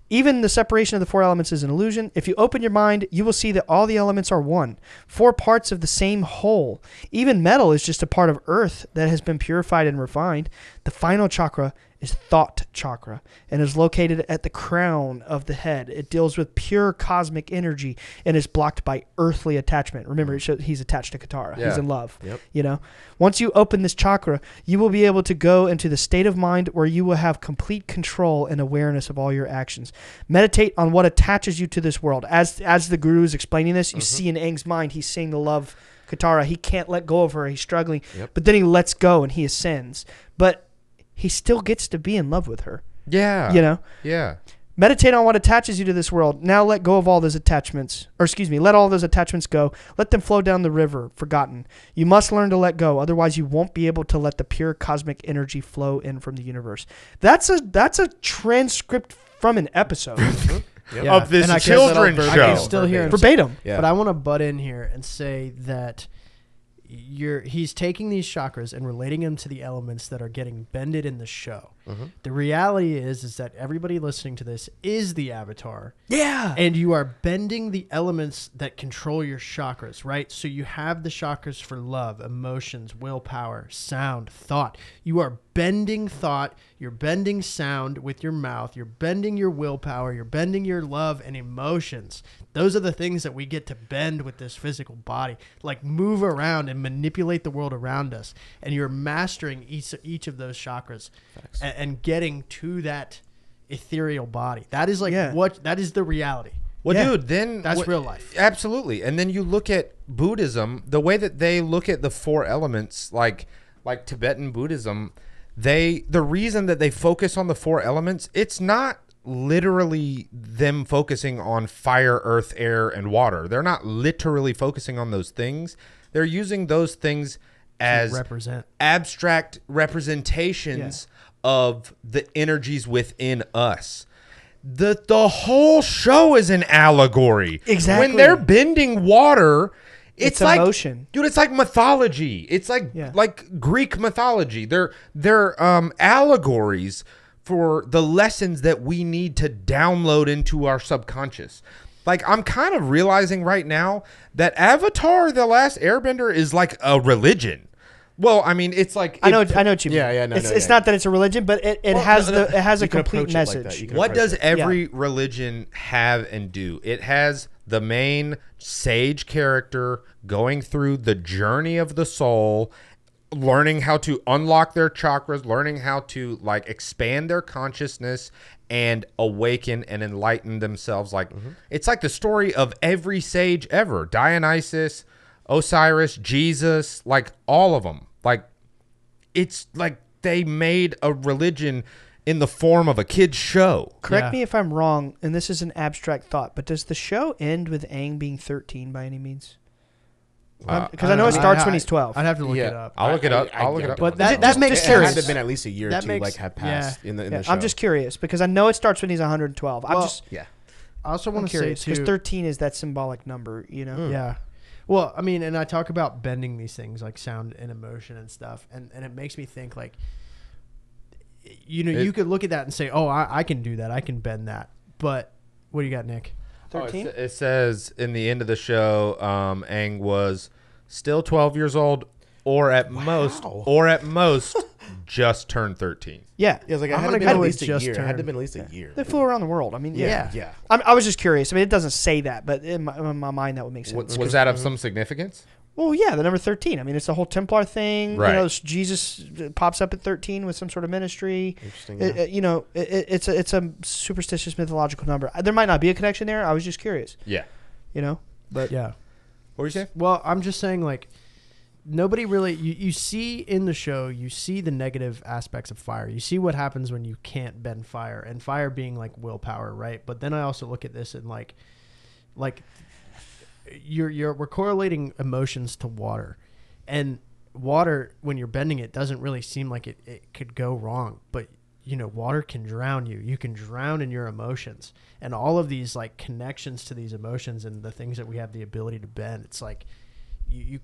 Even the separation of the 4 elements is an illusion. If you open your mind, you will see that all the elements are one, 4 parts of the same whole. Even metal is just a part of earth that has been purified and refined. The final chakra is thought chakra and is located at the crown of the head. It deals with pure cosmic energy and is blocked by earthly attachment. Remember, he's attached to Katara. Yeah. He's in love. Yep. You know, once you open this chakra, you will be able to go into the state of mind where you will have complete control and awareness of all your actions. Meditate on what attaches you to this world. As the guru is explaining this, you see in Aang's mind, he's seeing the love Katara. He can't let go of her. He's struggling, but then he lets go and he ascends. But he still gets to be in love with her. Yeah. You know? Yeah. Meditate on what attaches you to this world. Now let go of all those attachments. Let all those attachments go. Let them flow down the river, forgotten. You must learn to let go. Otherwise, you won't be able to let the pure cosmic energy flow in from the universe. That's a transcript from an episode. Of this And I can- children's I show. can still hear him say- Verbatim. Yeah. But I want to butt in here and say that he's taking these chakras and relating them to the elements that are getting bended in the show. The reality is that everybody listening to this is the avatar. Yeah. And you are bending the elements that control your chakras, right? So you have the chakras for love, emotions, willpower, sound, thought. You are bending thought, you're bending sound with your mouth, you're bending your willpower, you're bending your love and emotions. Those are the things that we get to bend with this physical body, like move around and manipulate the world around us. And you're mastering each of those chakras and getting to that ethereal body. That is that is the reality. Well, dude, then That's real life. Absolutely. And then you look at Buddhism, the way that they look at the four elements, like Tibetan Buddhism, the reason that they focus on the four elements, it's not literally them focusing on fire, earth, air, and water. They're not literally focusing on those things. They're using those things as represent abstract representations of the energies within us. The whole show is an allegory. Exactly. When they're bending water, it's like emotion. Dude, it's like mythology. It's like Greek mythology. They're allegories for the lessons that we need to download into our subconscious. Like, I'm kind of realizing right now that Avatar: The Last Airbender is like a religion. Well, I mean, it's like I know what you mean. Yeah. It's not that it's a religion, but it has a complete message. What does every religion have and do? It has the main sage character going through the journey of the soul, learning how to unlock their chakras, learning how to like expand their consciousness and awaken and enlighten themselves. Like it's like the story of every sage ever. Dionysus, Osiris, Jesus, like all of them. Like it's like they made a religion in the form of a kid's show. Correct me if I'm wrong, and this is an abstract thought, but does the show end with Aang being 13 by any means? Because I know it starts when he's 12. I'd have to look it up. I'll look it up. I'll look it up. But that makes It curious. had to have been at least a year or That two, makes- like have passed in the show. I'm just curious because I know it starts when he's 112. Well, Yeah. I also I'm want to say curious because too. 13 is that symbolic number, you know? Yeah. Well, I mean, and I talk about bending these things like sound and emotion and stuff, and it makes me think like, you could look at that and say, oh, I can do that. I can bend that. But what do you got, Nick? 13? It says in the end of the show, Aang was still 12 years old, or at most, just turned 13. Yeah. Yeah, it was like, it I'm had to gonna been go at with least a just year. It had to turned. have been at least a year. They flew around the world. I mean, yeah. Yeah. I was just curious. I mean, it doesn't say that, but in my mind, that would make sense. Was that of some significance? Well, yeah, the number 13. I mean, it's the whole Templar thing. Right. You know, Jesus pops up at 13 with some sort of ministry. Interesting. Yeah. You know, it's a superstitious mythological number. There might not be a connection there. I was just curious. Yeah. You know, but Yeah. What were you saying? Well, I'm just saying like nobody really you see in the show, you see the negative aspects of fire. You see what happens when you can't bend fire, and fire being like willpower, right? But then I also look at this and like we're correlating emotions to water, and water when you're bending it doesn't really seem like it could go wrong, but you know, water can drown you. You can drown in your emotions, and all of these like connections to these emotions and the things that we have the ability to bend. It's like you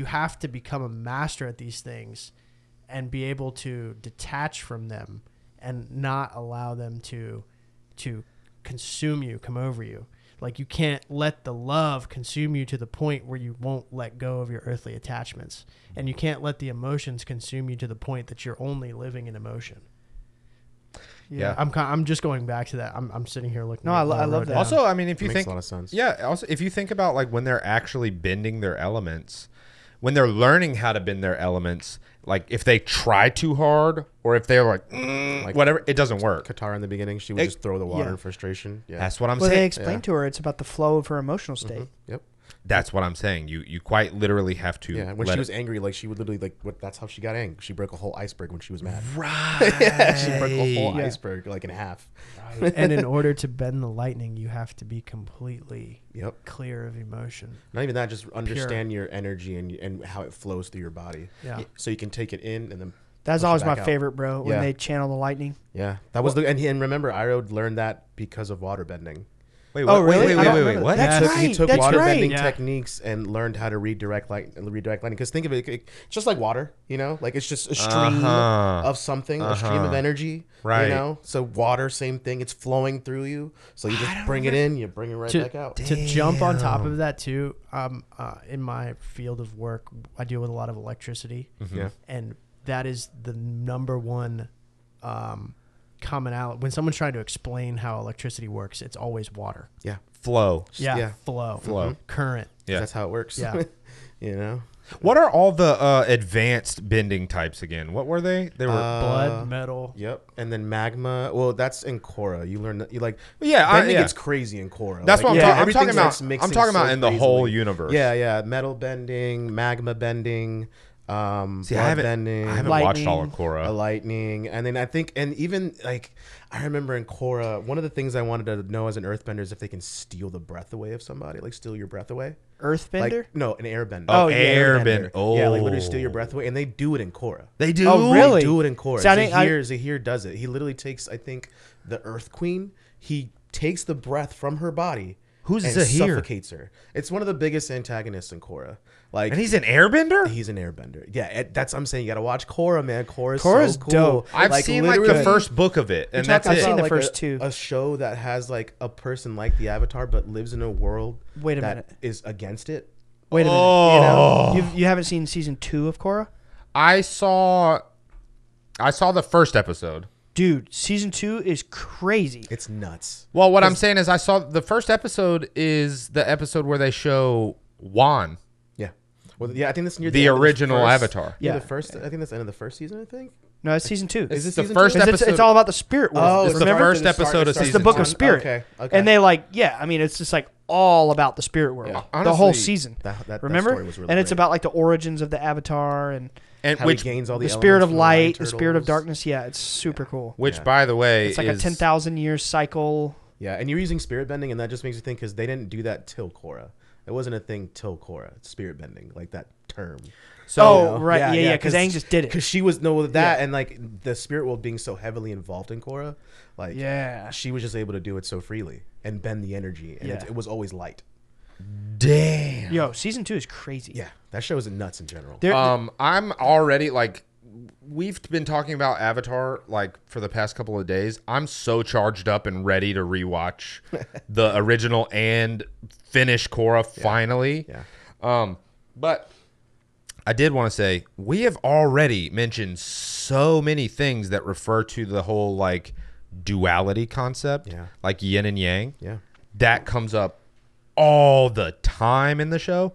have to become a master at these things and be able to detach from them and not allow them to consume you, come over you. Like you can't let the love consume you to the point where you won't let go of your earthly attachments. And you can't let the emotions consume you to the point that you're only living in emotion. Yeah. I'm just going back to that. I'm sitting here looking. No, at I what love wrote that. down. Also, I mean, if you Makes think, a lot of sense. yeah. Also, if you think about like when they're actually bending their elements, when they're learning how to bend their elements, like if they try too hard or if they're like, whatever, it doesn't work. Katara in the beginning, she would just throw the water yeah. in frustration. Yeah. That's what I'm Well, they saying. explained to her it's about the flow of her emotional state. Yep. That's what I'm saying. You quite literally have to. Yeah. When let she it- was angry, like she would literally that's how she got angry. She broke a whole iceberg when she was mad. right. Yeah, she broke a whole Yeah. iceberg like in half. And in order to bend the lightning, you have to be completely Yep. clear of emotion. Not even that, just understand your energy and how it flows through your body. Yeah. So you can take it in and then That's push it always my back out. favorite, bro. When Yeah. they channel the lightning. Yeah. That was and remember Iroh learned that because of water bending. Wait, Oh, what? really? I don't Wait, remember what? that. That's He right, took that's water right. bending Yeah. techniques and learned how to redirect lightning. Because think of it's just like water, like it's just a stream of something, a stream of energy, Right. So water, same thing. It's flowing through you. So you just bring it in, you bring it right back out. To jump on top of that too, in my field of work, I deal with a lot of electricity, Yeah. and that is the number one commonality. When someone's trying to explain how electricity works, it's always water. Yeah. Flow. Yeah. Flow, current. Yeah. That's how it works. Yeah. What are all the advanced bending types again? What were they? They were. Blood, metal. Yep. And then magma. Well, that's in Korra. You learn that yeah, bending yeah. gets crazy in Korra. That's what I'm, I'm everything talking about. starts mixing I'm talking about so in the whole crazily. universe. Yeah. Metal bending, magma bending, See, blood I haven't bending. watched all of Lightning. Korra. A lightning, and then I think, and even like I remember in Korra, one of the things I wanted to know as an earthbender is if they can steal the breath away of somebody, like steal your breath away. Earthbender? Like, no, an airbender. Oh, Yeah, airbender. Yeah, like Oh. literally steal your breath away, and they do it in Korra. They do. Oh, really? They do it in Korra. See, I didn't- Zahir does it. He literally takes, I think, the Earth Queen. He takes the breath from her body. Who's and Zahir? suffocates her. It's one of the biggest antagonists in Korra. Like And he's an airbender. he's an airbender. Yeah, that's what I'm saying. You got to watch Korra, man. Korra's Korra's so cool. dope. I've seen like the literally, first book of it, and that's I've it. seen the like first two. A show that has like a person like the Avatar, but lives in a world Wait a that minute. is against it. Wait a minute. Oh. You haven't seen season 2 of Korra? I saw the first episode. Dude, season 2 is crazy. It's nuts. Well, what I'm saying is, I saw the first episode is the episode where they show Juan, Yeah. Well, yeah, I think that's near the end of the original first- Avatar. Yeah, Yeah. the first. I think that's the end of the first season. I think. No, it's season 2. Is It's this the season first two? It's episode. all about the spirit world. it's the remember? first episode of It's season the book of 2. spirit. Okay. And they it's just like all about the spirit world. Yeah. The whole Honestly, season. that Remember? story was really and it's great. about like the origins of the Avatar and And How which he gains all the, the spirit of elements from the Lion light, the spirit of Turtles. darkness. Yeah, it's super cool. which by the way It's like is a 10,000 year cycle. Yeah, and you're using spirit bending, and that just makes you think because they didn't do that till Korra. It wasn't a thing till Korra. Spirit bending, like that term. so Oh, right. Yeah, because Aang just did it. Because she was with that, and like the spirit world being so heavily involved in Korra, like Yeah. she was just able to do it so freely and bend the energy, and Yeah. it was always light. damn. Yo, season 2 is crazy. Yeah, that show is nuts in general. There- I'm already like, we've been talking about Avatar like for the past couple of days. I'm so charged up and ready to rewatch the original and finish Korra finally. Yeah. But I did want to say we have already mentioned so many things that refer to the whole like duality concept, Yeah. like yin and yang. Yeah. That comes up all the time in the show.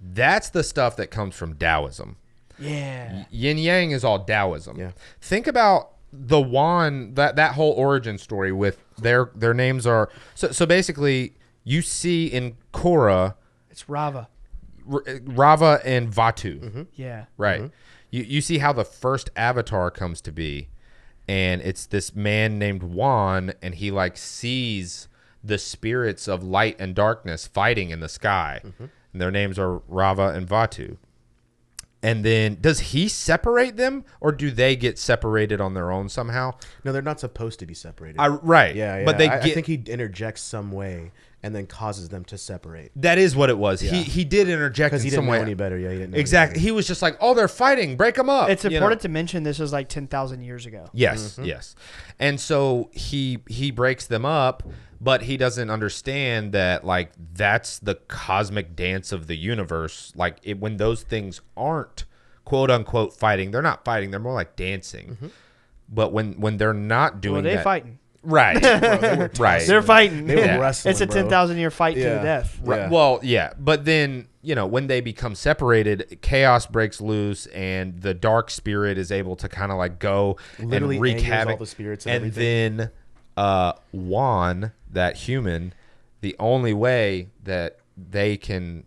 That's the stuff that comes from Daoism. yeah. Yin Yang is all Daoism. Yeah. Think about the Wan, that whole origin story with their names are so basically you see in Korra It's Rava. Rava and Vatu. Yeah. Right. You see how the first Avatar comes to be, and it's this man named Wan, and he like sees the spirits of light and darkness fighting in the sky, and their names are Rava and Vatu. And then does he separate them, or do they get separated on their own somehow? No, they're not supposed to be separated. Right. Yeah, But they I get. think he interjects some way and then causes them to separate That is what it was. Yeah. He did interject in because he some didn't way. know any better. Yeah, he didn't know Exactly. He was just like, "Oh, they're fighting. Break them up." It's you know? important to mention this is like 10,000 years ago. Yes, yes. And so he breaks them up, but he doesn't understand that like that's the cosmic dance of the universe. Like when those things aren't quote unquote fighting, they're not fighting. They're more like dancing. But when they're not doing Well, they that, fighting. right, right, They're fighting. They were wrestling, It's a bro. 10,000 year fight to Yeah. the death. Right. Yeah. Well, yeah, but then when they become separated, chaos breaks loose, and the dark spirit is able to kind of like go Literally and wreak angers havoc. all the spirits and then Juan, that human, the only way that they can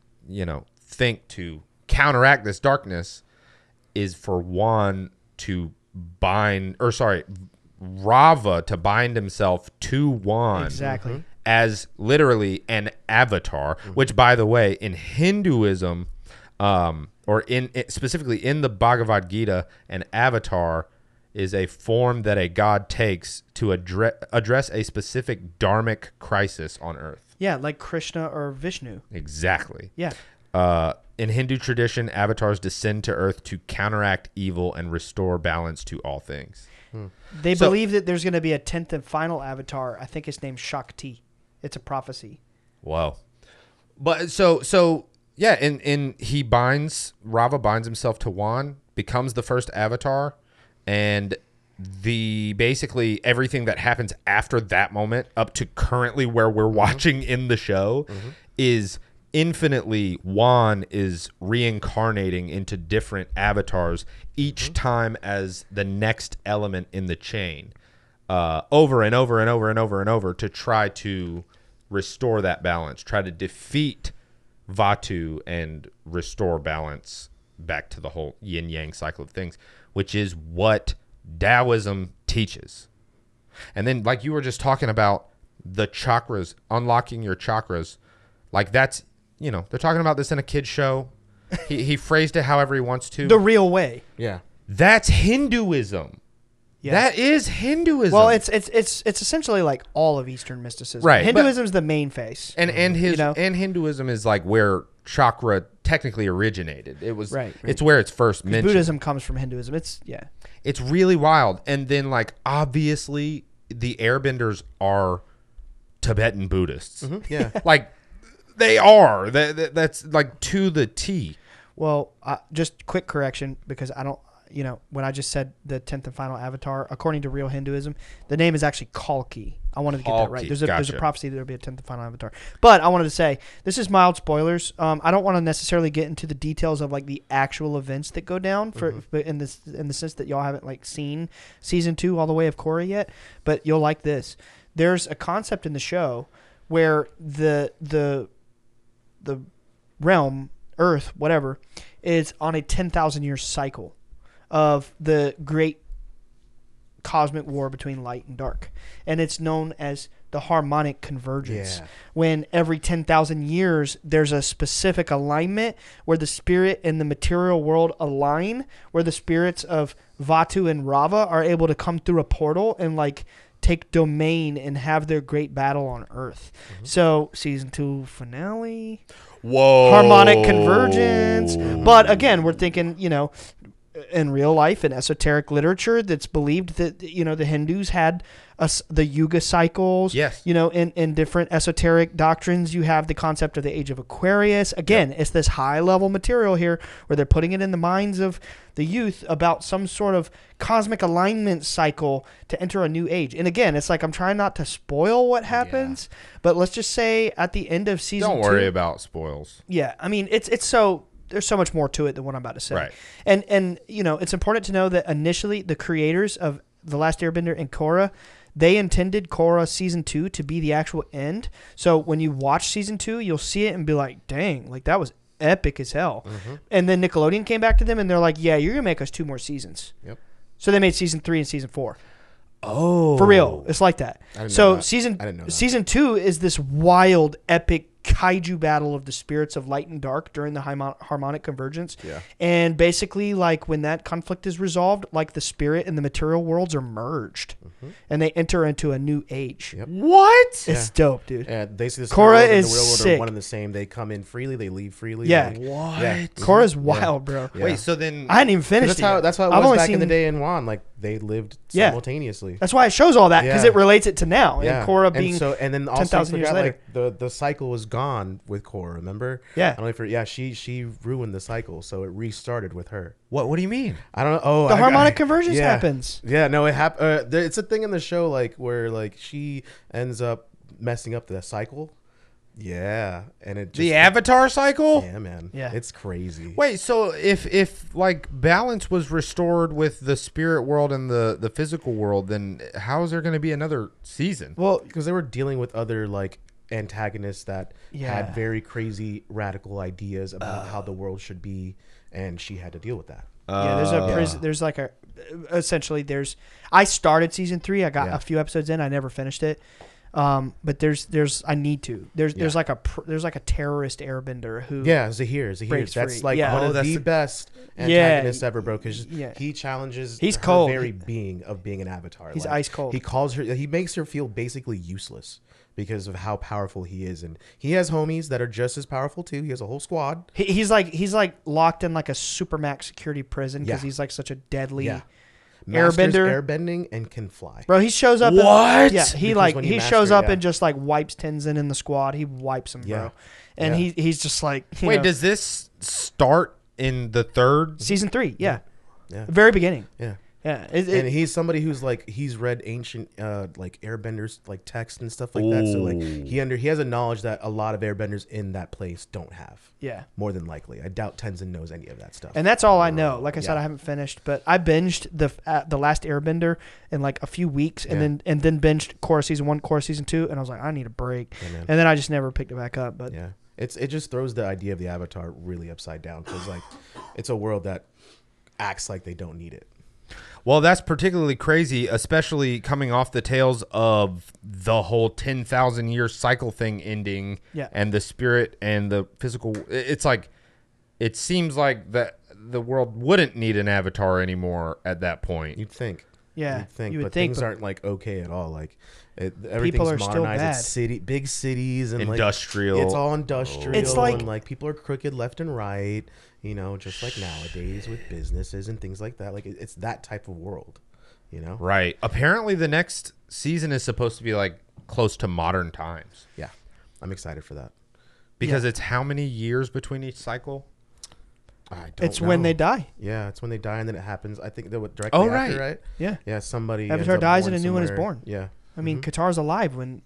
think to counteract this darkness is for Juan to Rava to bind himself to Juan. Exactly. As literally an avatar, which, by the way, in Hinduism, or specifically in the Bhagavad Gita, an avatar is a form that a god takes to address a specific dharmic crisis on Earth. Yeah, like Krishna or Vishnu. Exactly. Yeah. In Hindu tradition, avatars descend to Earth to counteract evil and restore balance to all things. They believe that there's going to be a 10th and final avatar. I think it's named Shakti. It's a prophecy. Wow. But so yeah, and Rava binds himself to Juan, becomes the first avatar, and basically everything that happens after that moment up to currently where we're watching in the show is infinitely Juan is reincarnating into different avatars each time as the next element in the chain, over and over and over and over and over to try to restore that balance, try to defeat Vatu and restore balance back to the whole yin yang cycle of things, which is what Daoism teaches. And then, like you were just talking about the chakras, unlocking your chakras, like that's, they're talking about this in a kid's show. He phrased it however he wants to. The real way. Yeah. That's Hinduism. Yeah. That is Hinduism. Well, it's essentially like all of Eastern mysticism. Right, Hinduism is the main face. and Hinduism is like where chakra technically originated. It was It's where it's first mentioned. Buddhism comes from Hinduism. It's really wild. And then like obviously the Airbenders are Tibetan Buddhists. Yeah. Like they are. That's like to the T. Well, just quick correction because I don't. When I just said the 10th and final avatar, according to real Hinduism, the name is actually Kalki. I wanted to get that right. There's a prophecy that there'll be a 10th and final avatar. But I wanted to say, this is mild spoilers. I don't want to necessarily get into the details of like the actual events that go down but in the sense that y'all haven't like seen season 2 all the way of Korra yet. But you'll like this. There's a concept in the show where the realm, Earth, whatever, is on a 10,000 year cycle of the great cosmic war between light and dark. And it's known as the harmonic convergence. Yeah. When every 10,000 years, there's a specific alignment where the spirit and the material world align, where the spirits of Vatu and Rava are able to come through a portal and like take domain and have their great battle on Earth. So season 2 finale, harmonic convergence. But again, we're thinking, in real life in esoteric literature that's believed that the Hindus had the yuga cycles. Yes. In different esoteric doctrines you have the concept of the age of Aquarius. Again, it's this high level material here where they're putting it in the minds of the youth about some sort of cosmic alignment cycle to enter a new age. And again, it's like I'm trying not to spoil what happens, but let's just say at the end of season 2. Don't worry about spoils. Yeah, I mean it's so there's so much more to it than what I'm about to say. Right. And it's important to know that initially the creators of The Last Airbender and Korra, they intended Korra season 2 to be the actual end. So when you watch season 2, you'll see it and be like, dang, like that was epic as hell. And then Nickelodeon came back to them and they're like, yeah, you're going to make us 2 more seasons. Yep. So they made season 3 and season 4. Oh. For real. It's like that. I didn't So know that. I didn't know that. season 2 is this wild, epic kaiju battle of the spirits of light and dark during the harmonic convergence. Yeah. And basically, like, when that conflict is resolved, like, the spirit and the material worlds are merged. And they enter into a new age. Yep. What? It's dope, dude. They see this Korra world and is the real world sick. are one and the same. They come in freely, they leave freely. Yeah. What? Yeah. Korra's wild, bro. Yeah. Wait, so then I hadn't even finished That's how it. that's how it I've was only back in the seen- day in Juan. Like they lived Yeah. simultaneously. That's why it shows all that, because Yeah. it relates it to now. Yeah. And Korra being and then also 10,000 years forgot, later. like the cycle was gone. gone with Korra. Remember? Yeah. I don't know if yeah, she ruined the cycle, so it restarted with her. What do you mean? I don't know. Oh, The harmonic convergence happens. Yeah, no, it happened. It's a thing in the show, like where like she ends up messing up the cycle. Yeah, and it just, The Avatar cycle? Yeah, man. Yeah. It's crazy. Wait, so if like balance was restored with the spirit world and the physical world, then how is there going to be another season? Well, Because they were dealing with other like antagonists that Yeah. had very crazy radical ideas about how the world should be, and she had to deal with that. yeah, there's a prison. There's like a essentially there's. I started season 3. I got Yeah. a few episodes in. I never finished it. But there's I need to. There's like a terrorist airbender who Yeah, Zahir. breaks That's free. like Yeah. one Oh, of that's the the- best Yeah. antagonists ever, bro. Because Yeah. he challenges He's her cold. very being of being an avatar. He's ice cold. He calls her. He makes her feel basically useless because of how powerful he is, and he has homies that are just as powerful too. He has a whole squad. he's like locked in like a supermax security prison because Yeah. he's like such a deadly Yeah. Masters airbender. airbending and can fly. Bro, he shows up. What? Yeah, he Because like when he you shows master, up yeah. and just like wipes Tenzin in the squad. He wipes him, Yeah. bro. And Yeah. he's just like you Wait, know, does this start in the third? season 3? Yeah, Yeah. very beginning. Yeah. Yeah, And he's somebody who's like he's read ancient like airbenders like text and stuff like that. So like he has a knowledge that a lot of airbenders in that place don't have. yeah. More than likely, I doubt Tenzin knows any of that stuff. And that's all I know. Like I said, Yeah. I haven't finished, but I binged the Last Airbender in like a few weeks, and Yeah. then binged Korra season 1, Korra season 2, and I was like, I need a break, Yeah, man. and then I just never picked it back up. But Yeah, it just throws the idea of the Avatar really upside down because like it's a world that acts like they don't need it. Well, that's particularly crazy, especially coming off the tails of the whole 10,000 year cycle thing ending, Yeah. and the spirit and the physical. It's like it seems like that the world wouldn't need an avatar anymore at that point. You'd think. yeah, You'd think, you would but think, things but aren't like okay at all. Like People everything's are still modernized. bad. It's big cities and Industrial. Like, it's all industrial. It's like- and like people are crooked left and right. You know, just like nowadays with businesses and things like that. Like it's that type of world. You know. Right. Apparently, the next season is supposed to be like close to modern times Yeah, I'm excited for that. because it's how many years between each cycle? I don't it's when know. they die. Yeah, it's when they die and then it happens. I think that would directly Oh, after, right. right? Yeah, Yeah, somebody Avatar ends up dies born and a new one is somewhere. born. Yeah. I mean, Qatar's alive when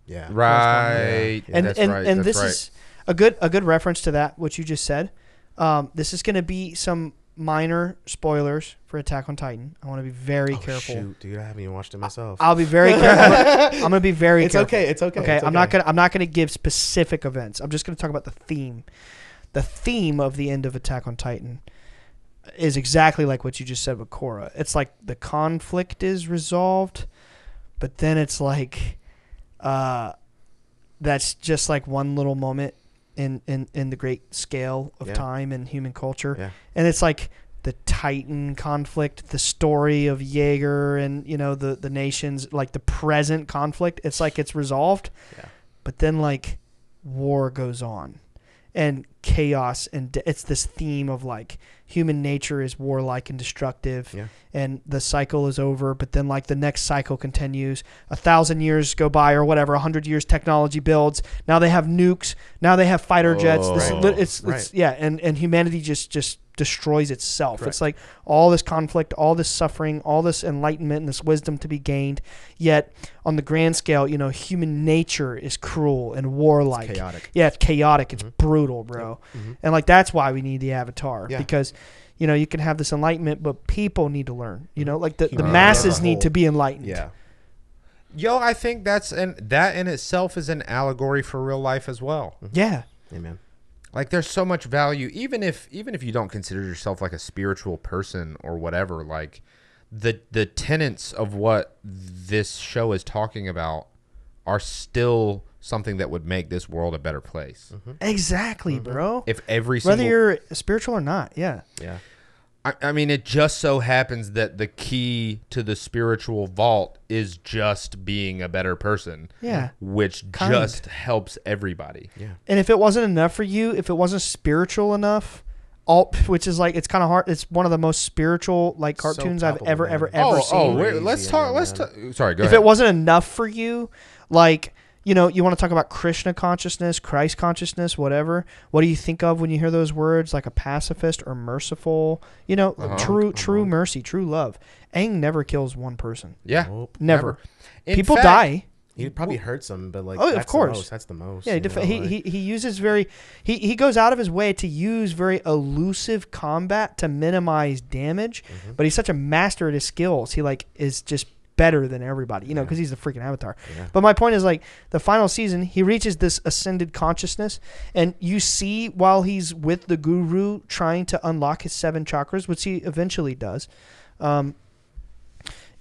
Yeah. Right. Yeah. and That's and right. and That's this right. is a good reference to that what you just said. This is going to be some minor spoilers for Attack on Titan. I want to be very careful. Shoot, dude, I haven't even watched it myself. I'll be very careful. I'm going to be very It's careful. okay. It's okay. Okay, It's I'm not gonna give specific events. I'm just gonna talk about the theme. The theme of the end of Attack on Titan is exactly like what you just said with Korra. It's like the conflict is resolved, but then it's like that's just like one little moment in the great scale of Yeah. time and human culture. Yeah. And it's like the Titan conflict, the story of Jaeger and, you know, the nations, like the present conflict. It's like it's resolved. Yeah. But then like war goes on and chaos and it's this theme of like human nature is warlike and destructive. Yeah. And the cycle is over, but then like the next cycle continues. 1,000 years go by or whatever, 100 years technology builds. Now they have nukes. Now they have fighter jets. This Oh, is, it's right. yeah, and humanity just destroys itself. Correct. It's like all this conflict, all this suffering, all this enlightenment and this wisdom to be gained. Yet on the grand scale, you know, human nature is cruel and warlike. chaotic. Yeah, it's chaotic. It's brutal, bro. And like that's why we need the Avatar Yeah. because you know, you can have this enlightenment, but people need to learn. You know, like the Humanity masses as a need whole. to be enlightened. Yeah. Yo, I think that in itself is an allegory for real life as well. Yeah. Amen. Like there's so much value, even if you don't consider yourself like a spiritual person or whatever. Like the tenets of what this show is talking about are still something that would make this world a better place. Exactly, bro. If every Whether single, you're spiritual or not. Yeah. Yeah. I mean, it just so happens that the key to the spiritual vault is just being a better person. Yeah. Which Kind. just helps everybody. Yeah. And if it wasn't enough for you, if it wasn't spiritual enough, which is like it's kind of hard. It's one of the most spiritual like cartoons I've palpable, ever man. seen. Wait, Crazy let's in talk. there, Let's man. talk. Sorry, go If ahead. it wasn't enough for you, like you know, you want to talk about Krishna consciousness, Christ consciousness, whatever. What do you think of when you hear those words, like a pacifist or merciful? You know, true mercy, true love. Aang never kills one person. Yeah. Nope. Never. In People fact, die. He probably hurts him, but like, Oh, of that's course. the most. That's the most. Yeah, you know, like- he uses he goes out of his way to use very elusive combat to minimize damage, but he's such a master at his skills. He like is just better than everybody, you know, because he's the freaking Avatar. Yeah. But my point is, like, the final season, he reaches this ascended consciousness, and you see while he's with the guru trying to unlock his 7 chakras, which he eventually does,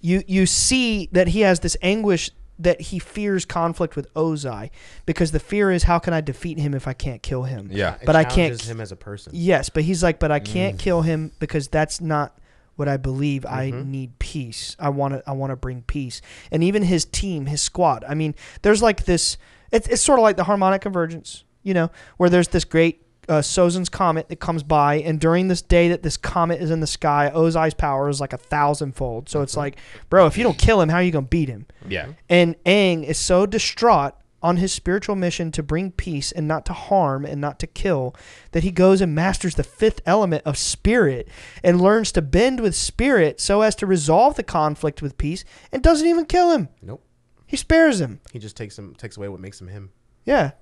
you see that he has this anguish that he fears conflict with Ozai, because the fear is, how can I defeat him if I can't kill him? Yeah. It But I can't. challenges him as a person. Yes, but he's like, but I can't kill him because that's not what I believe. I need peace. I want to bring peace. And even his team, his squad. I mean, there's like this. It's sort of like the harmonic convergence, you know, where there's this great Sozin's comet that comes by, and during this day that this comet is in the sky, Ozai's power is like 1,000-fold. So it's like, bro, if you don't kill him, how are you gonna beat him? Yeah. And Aang is so distraught on his spiritual mission to bring peace and not to harm and not to kill, that he goes and masters the 5th element of spirit and learns to bend with spirit so as to resolve the conflict with peace, and doesn't even kill him. Nope. He spares him. He just takes away what makes him him. Yeah.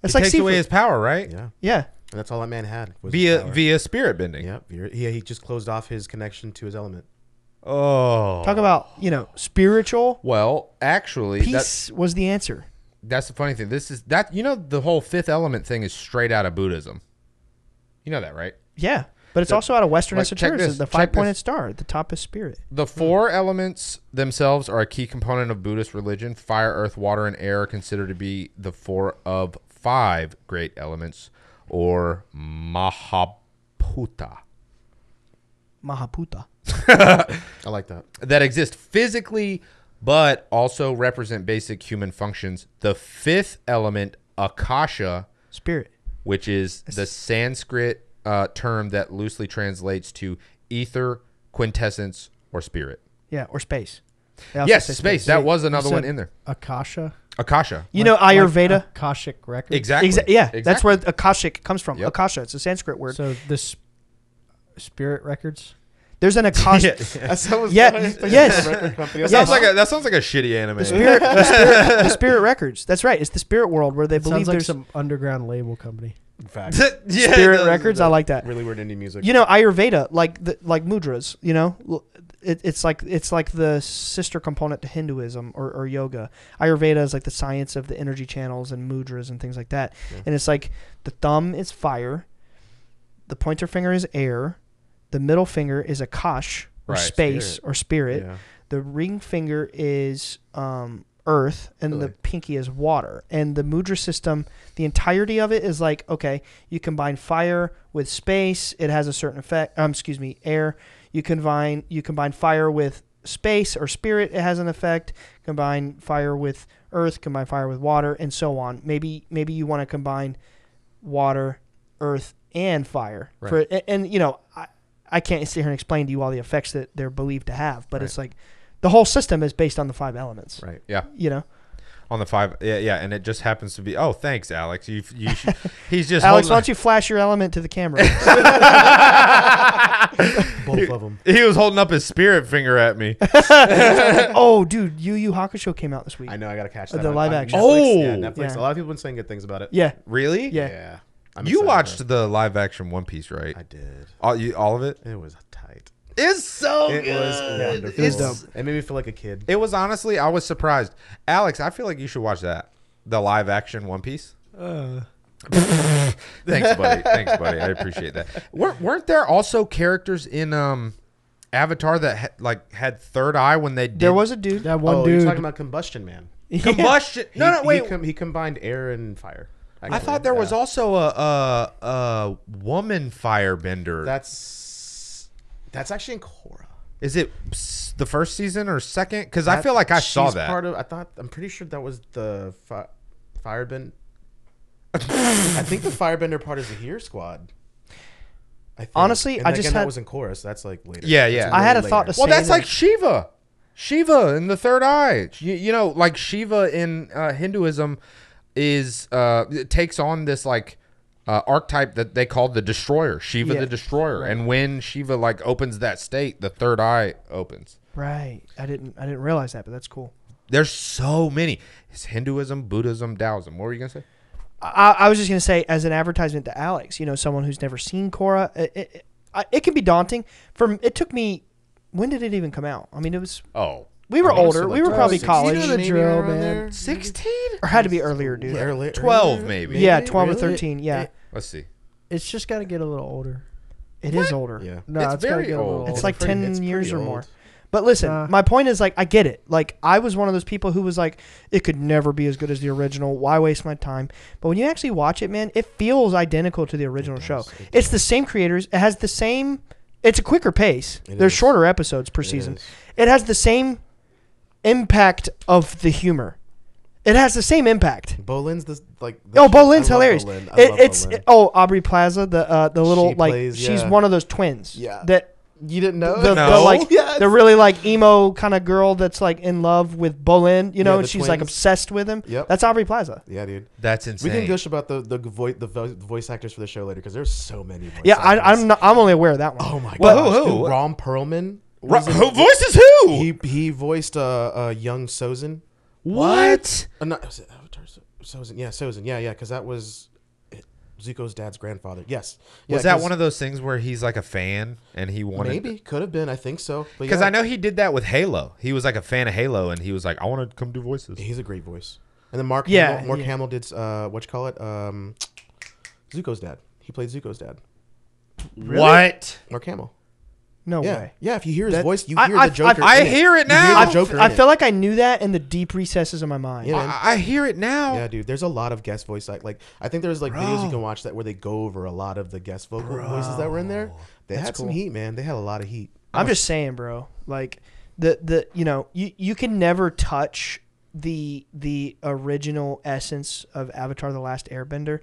It's It like takes seafood. away his power, right? Yeah. Yeah. And that's all that man had. Was his power. Via spirit bending. Yeah. He just closed off his connection to his element. Oh. Talk about, you know, spiritual. Well, actually, Peace was the answer. that's the funny thing. This is that, you know, the whole 5th element thing is straight out of Buddhism. You know that, right? Yeah. But it's also out of Western like, check esotericism. this, The check 5-pointed this. star at the top is spirit. The 4 elements themselves are a key component of Buddhist religion. Fire, earth, water, and air are considered to be the 4 of 5 great elements, or Mahaputa, Mahaputa. I like that. that exist physically but also represent basic human functions. The 5th element, Akasha, Spirit. which is the Sanskrit term that loosely translates to ether, quintessence, or spirit. Yeah, or space. They also Yes, say space. That was another one in there. Akasha. Akasha. You know Ayurveda? Akashic records. Exactly. Yeah, Exactly. that's where Akashic comes from. Yep. Akasha, it's a Sanskrit word. So this spirit records. There's an Akasha. Yeah, yes. That sounds like a shitty anime. The spirit records. That's right. It's the spirit world where they believe Sounds like there's some underground label company. In fact, Yeah, spirit it does. records. I like that. really weird indie music. You know Ayurveda, like mudras. You know, it's like the sister component to Hinduism or yoga. Ayurveda is like the science of the energy channels and mudras and things like that. Yeah. And it's like the thumb is fire, the pointer finger is air, the middle finger is Akash or Right, space spirit. or spirit. Yeah. The ring finger is earth, and the Really? pinky is water. And the mudra system, the entirety of it is like, okay, you combine fire with space, it has a certain effect. Air. You combine fire with space or spirit, it has an effect. Combine fire with earth, combine fire with water, and so on. Maybe you want to combine water, earth, and fire. Right. And you know, I can't sit here and explain to you all the effects that they're believed to have, but Right. it's like the whole system is based on the 5 elements. Right. Yeah. You know, On the 5. Yeah, and it just happens to be. Oh, thanks, Alex. You should, he's just Alex, holding- why don't you flash your element to the camera? Both of them. He was holding up his spirit finger at me. Oh, dude, Yu Yu Hakusho came out this week. I know. I gotta catch The that. live on action. Netflix. Oh! Yeah, Netflix. Yeah. A lot of people have been saying good things about it. Yeah, Really? yeah. I'm You excited watched for it. the live action One Piece, right? I did. All of it? It was tight. It's so It good. was wonderful. It was dope. It made me feel like a kid. It was honestly, I was surprised. Alex, I feel like you should watch that. The live action One Piece. Thanks, buddy. I appreciate that. Weren't there also characters in Avatar that had third eye when they did There was a dude. That one You're dude. talking about Combustion Man. combustion? No, wait. He combined air and fire. I thought there was also a woman firebender. That's actually in Korra. Is it the first season or second? Because I feel like I saw She's that. I'm pretty sure that was the firebend. I think the firebender part is the Here Squad. I think. Honestly, and I again, just that had- was in chorus. That's like later. Yeah, yeah. That's I had a way thought later. to Well, say that's that- like Shiva. Shiva in the third eye. You know, like Shiva in Hinduism is it takes on this like archetype that they call the destroyer, Shiva the destroyer. Right. And when Shiva like opens that state, the third eye opens. Right. I didn't realize that, but that's cool. There's so many. It's Hinduism, Buddhism, Daoism. What were you gonna say? I was just gonna say, as an advertisement to Alex, you know, someone who's never seen Korra, it can be daunting. It took me. When did it even come out? I mean, it was. Oh. We were older. We were probably college. You know the drill, man. 16? Or had to be earlier, dude. Earlier, 12 maybe. Yeah, 12 Really? or 13. Yeah. Let's see. It's just got to get a little older. It is older. Yeah. No, It's it's got to very get a little old. older. It's like pretty- 10 it's years or pretty more. old. But listen, my point is, like, I get it. Like, I was one of those people who was like, it could never be as good as the original. Why waste my time? But when you actually watch it, man, it feels identical to the original show. It's the same creators. It has the same. It's a quicker pace. There's shorter episodes per season. It has the same impact of the humor. It has the same impact. Bolin's like. Bolin's hilarious. Bolin. I love Bolin. Aubrey Plaza, the little She like plays, she's yeah. one of those twins. Yeah. That You didn't know? the No. like Yes. the really like emo kind of girl that's like in love with Bolin, you know, Yeah, and the she's like twins. obsessed with him. Yep. That's Aubrey Plaza. Yeah, dude. That's insane. We can gush about the voice actors for the show later because there's so many. Voice Yeah, actors. I'm only aware of that one. Oh my Well, gosh. who? Dude, Ron Perlman. Who voices who? He voiced young Sozin. What? Not, was it Avatar? Sozin. Yeah, Sozin. Yeah, because that was Zuko's dad's grandfather. Yes. Was that one of those things where he's like a fan and he wanted? Maybe could have been. I think so. Because I know he did that with Halo. He was like a fan of Halo and he was like, I want to come do voices. He's a great voice. And then Mark Yeah, Hamill, Mark yeah. Hamill did Zuko's dad. He played Zuko's dad. What? Mark Hamill. No Yeah, way. yeah. If you hear his That- voice, you I- hear I- the Joker. I in hear it You hear now. the Joker. I in it. feel like I knew that in the deep recesses of my mind. Yeah, man. I hear it now. Yeah, dude. There's a lot of guest voice like I think there's like videos you can watch that where they go over a lot of the guest vocal voices that were in there. They had some heat, man. They had a lot of heat. I'm just saying, bro. Like the you know, you can never touch the original essence of Avatar: The Last Airbender,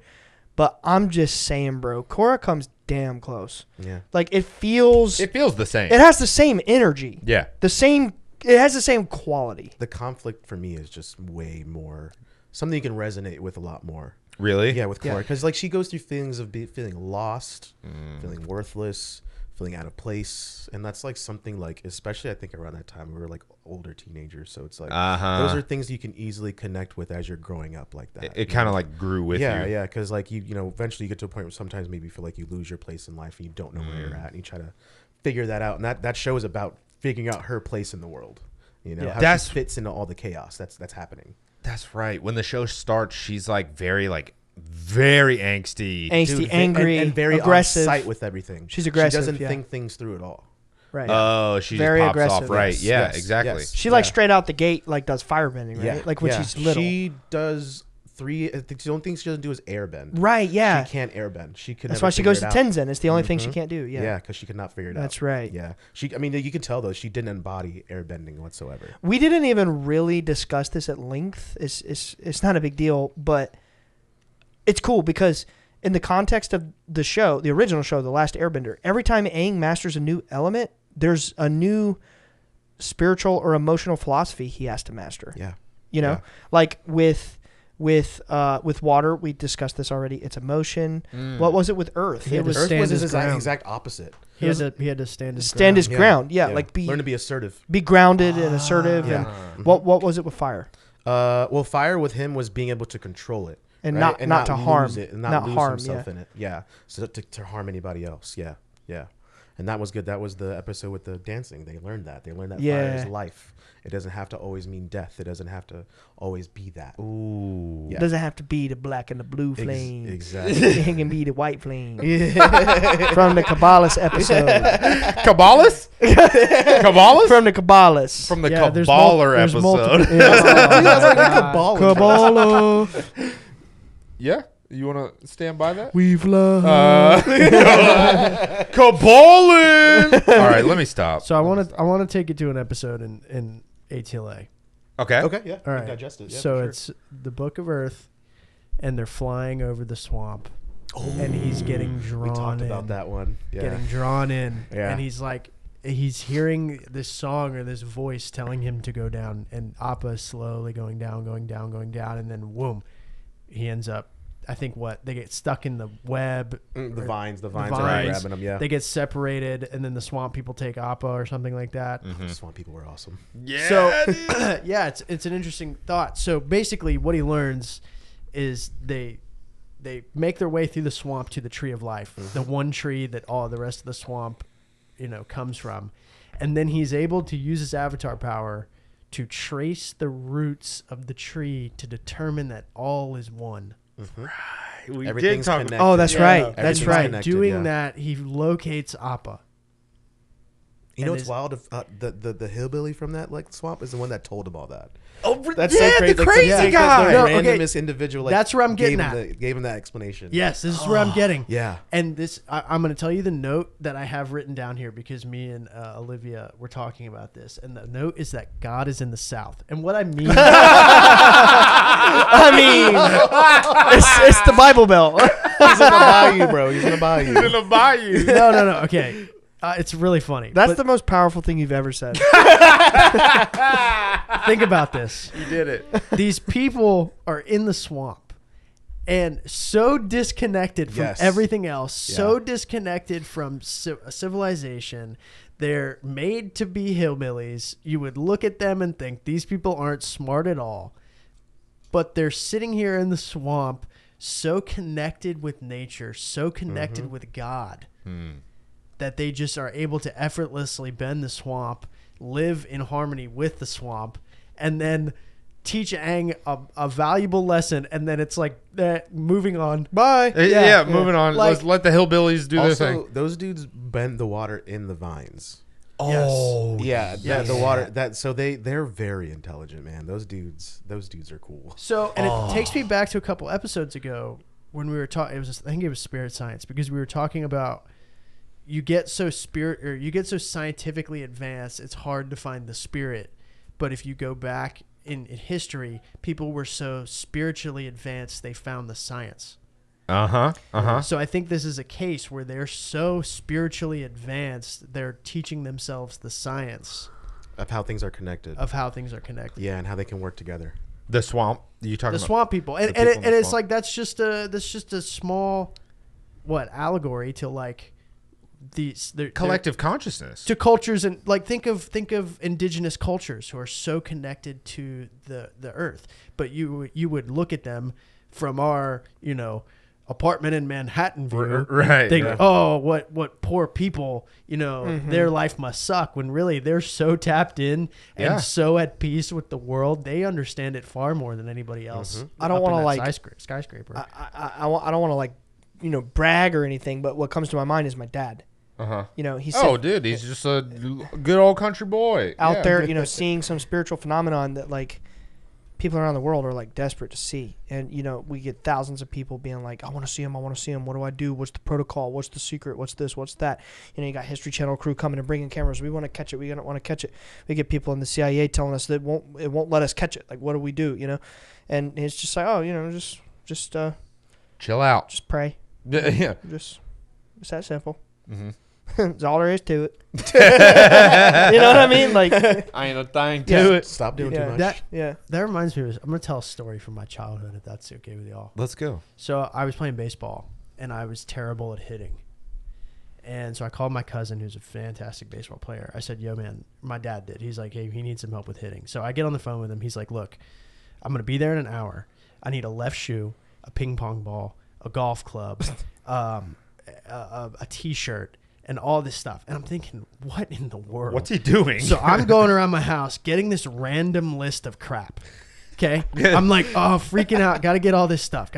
but I'm just saying, bro. Korra comes damn close. Yeah. Like it feels the same. it has the same energy. Yeah. It has the same quality. The conflict for me is just way more something you can resonate with a lot more. Really? Yeah, with Korra, Yeah. because like she goes through feelings of feeling lost, feeling worthless, feeling out of place, and that's like something like, especially I think around that time we were like older teenagers, so it's like those are things you can easily connect with as you're growing up like that. It kind of like grew with you. Yeah, because like you know, eventually you get to a point where sometimes maybe you feel like you lose your place in life and you don't know where you're at, and you try to figure that out. And that show is about figuring out her place in the world. You know, Yeah. how she fits into all the chaos that's happening. That's right. When the show starts, she's like very angsty. Angsty, angry, and very aggressive. on sight with everything. She's aggressive, She doesn't yeah. think things through at all. Right. Oh, she Very just pops aggressive. off. Right. Yes, Yeah, yes, exactly. yes. she like straight out the gate like does firebending, right? Yeah, Like when she's little. She does three. I think the only thing she doesn't do is airbend. Right, yeah. She can't airbend. She could. That's never why she figure goes to it out. Tenzin. It's the only thing she can't do. Yeah. Yeah, because she could not figure it out. That's right. Yeah, she. I mean, you can tell though she didn't embody airbending whatsoever. We didn't even really discuss this at length. It's not a big deal, but it's cool because in the context of the show, the original show, The Last Airbender, every time Aang masters a new element, there's a new spiritual or emotional philosophy he has to master. Yeah, You know, Yeah. like with water, we discussed this already. It's emotion. What was it with Earth? He It had to was Earth stand was his his ground. exact opposite. He had to stand his stand his ground. ground. Yeah, like learn to be assertive. be grounded and assertive. yeah. And what was it with fire? Well, fire with him was being able to control it And right? not to harm. lose it, and not, Not lose harm, himself yeah. in it. Yeah, so to harm anybody else. Yeah, yeah, and that was good. That was the episode with the dancing. They learned that. They learned that fire is Yeah. life. It doesn't have to always mean death. It doesn't have to always be that. Ooh. Yeah. Doesn't have to be the black and the blue flame. Exactly. It can be the white flame. From the Kabbalist episode. Kabbalist? Kabbalist? From the Kabbalist. From the Yeah, there's Kabbaler there's multiple- episode. Kabbalah. Kabbalah. Yeah? You want to stand by that? We've loved. Kabbalin! All right, let me stop. So I want to take you to an episode in ATLA. Okay. Okay, yeah. All right. Digest it. Yeah, So for sure. it's the Book of Earth, and they're flying over the swamp, and he's getting drawn we talked in. about that one. Yeah. Getting drawn in, Yeah. and he's like, he's hearing this song or this voice telling him to go down, and Appa is slowly going down, and then whoom, he ends up. I think they get stuck in the web. The vines are grabbing them. Yeah, they get separated, and then the swamp people take Appa or something like that. Swamp people were awesome. Yeah. So yeah, it's an interesting thought. So basically, what he learns is they make their way through the swamp to the tree of life, the one tree that all the rest of the swamp, comes from, and then he's able to use his avatar power to trace the roots of the tree to determine that all is one. We Everything's did talk. connected. Oh, that's Yeah. right. That's Everything's right. connected, Doing yeah. that, he locates Appa. You know And what's wild? The hillbilly from that swamp is the one that told him all that. Oh, That's yeah, so crazy. the crazy guy. The No, okay. randomest individual. That's where I'm getting gave him that explanation. Yes, this is where I'm getting. Yeah. And I'm going to tell you the note that I have written down here because me and Olivia were talking about this. And the note is that God is in the South. And what I mean, It's the Bible Belt. He's in the bayou, bro. He's in the bayou. in the bayou. no. Okay. It's really funny. That's But the most powerful thing you've ever said. think about this. You did it. These people are in the swamp and so disconnected from Yes. everything else, so Yeah. disconnected from civilization. They're made to be hillbillies. You would look at them and think these people aren't smart at all. But they're sitting here in the swamp, so connected with nature, so connected with God, that they just are able to effortlessly bend the swamp, live in harmony with the swamp, and then teach Aang a valuable lesson. And then it's like moving on. Bye. Yeah, moving on. Like- Let's let the hillbillies do their Also, thing. those dudes bend the water in the vines. Oh, Yeah, Yes. the water. So they're very intelligent, man. Those dudes are cool. So, and it takes me back to a couple episodes ago when we were talking. I think it was spirit science, because we were talking about you get so scientifically advanced, it's hard to find the spirit. But if you go back in history, people were so spiritually advanced they found the science. So I think this is a case where they're so spiritually advanced, they're teaching themselves the science Of how things are connected. of how things are connected. Yeah, and how they can work together. The swamp. You talking The about swamp people, and, the and, people it, in the and it's swamp. like that's just a small allegory to like they're collective consciousness. to cultures, and like think of indigenous cultures who are so connected to the earth, but you would look at them from our apartment in Manhattan view, Right. think, Yeah. oh, what poor people, their life must suck, when really they're so tapped in and Yeah. so at peace with the world, they understand it far more than anybody else. I don't up in wanna, that like- skyscraper. I don't want to brag or anything, but what comes to my mind is my dad. He's Oh, dude, he's just a good old country boy out Yeah. there, seeing some spiritual phenomenon that like people around the world are like desperate to see. And, we get thousands of people being like, I want to see him. What do I do? What's the protocol? What's the secret? What's this? What's that? You got History Channel crew coming and bringing cameras. We want to catch it. We don't want to catch it. We get people in the CIA telling us that it won't let us catch it. Like, what do we do? And it's just like, just Chill out. just pray. Yeah. It's that simple. Mm-hmm. That's all there is to it. You know what I mean? Like, I ain't a thing Yeah. to it. Stop doing Yeah. too much. That reminds me I'm gonna tell a story from my childhood, if that's okay with y'all. Let's go. So I was playing baseball and I was terrible at hitting. And so I called my cousin, who's a fantastic baseball player. I said, yo, man, my dad did. He's like, hey, he needs some help with hitting. So I get on the phone with him. He's like, look, I'm going to be there in an hour. I need a left shoe, a ping pong ball, a golf club, a T-shirt, and all this stuff. And I'm thinking, what in the world? What's he doing? So I'm going around my house getting this random list of crap. Okay. I'm like, oh, freaking out. Got to get all this stuff.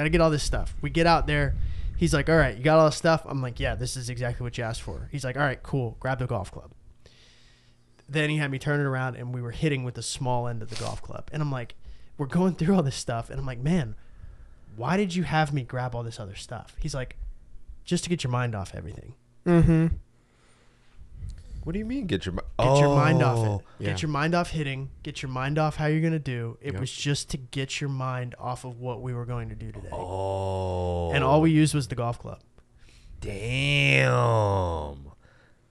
We get out there. He's like, all right, you got all this stuff? I'm like, yeah, this is exactly what you asked for. He's like, all right, cool. Grab the golf club. Then he had me turn it around and we were hitting with the small end of the golf club. And I'm like, we're going through all this stuff. And I'm like, man, why did you have me grab all this other stuff? He's like, just to get your mind off everything. mm-hmm. What do you mean? Get your Mind off it. Yeah. Get your mind off hitting. Get your mind off how you're going to do. It Yep. was just to get your mind off of what we were going to do today. Oh. And all we used was the golf club. Damn.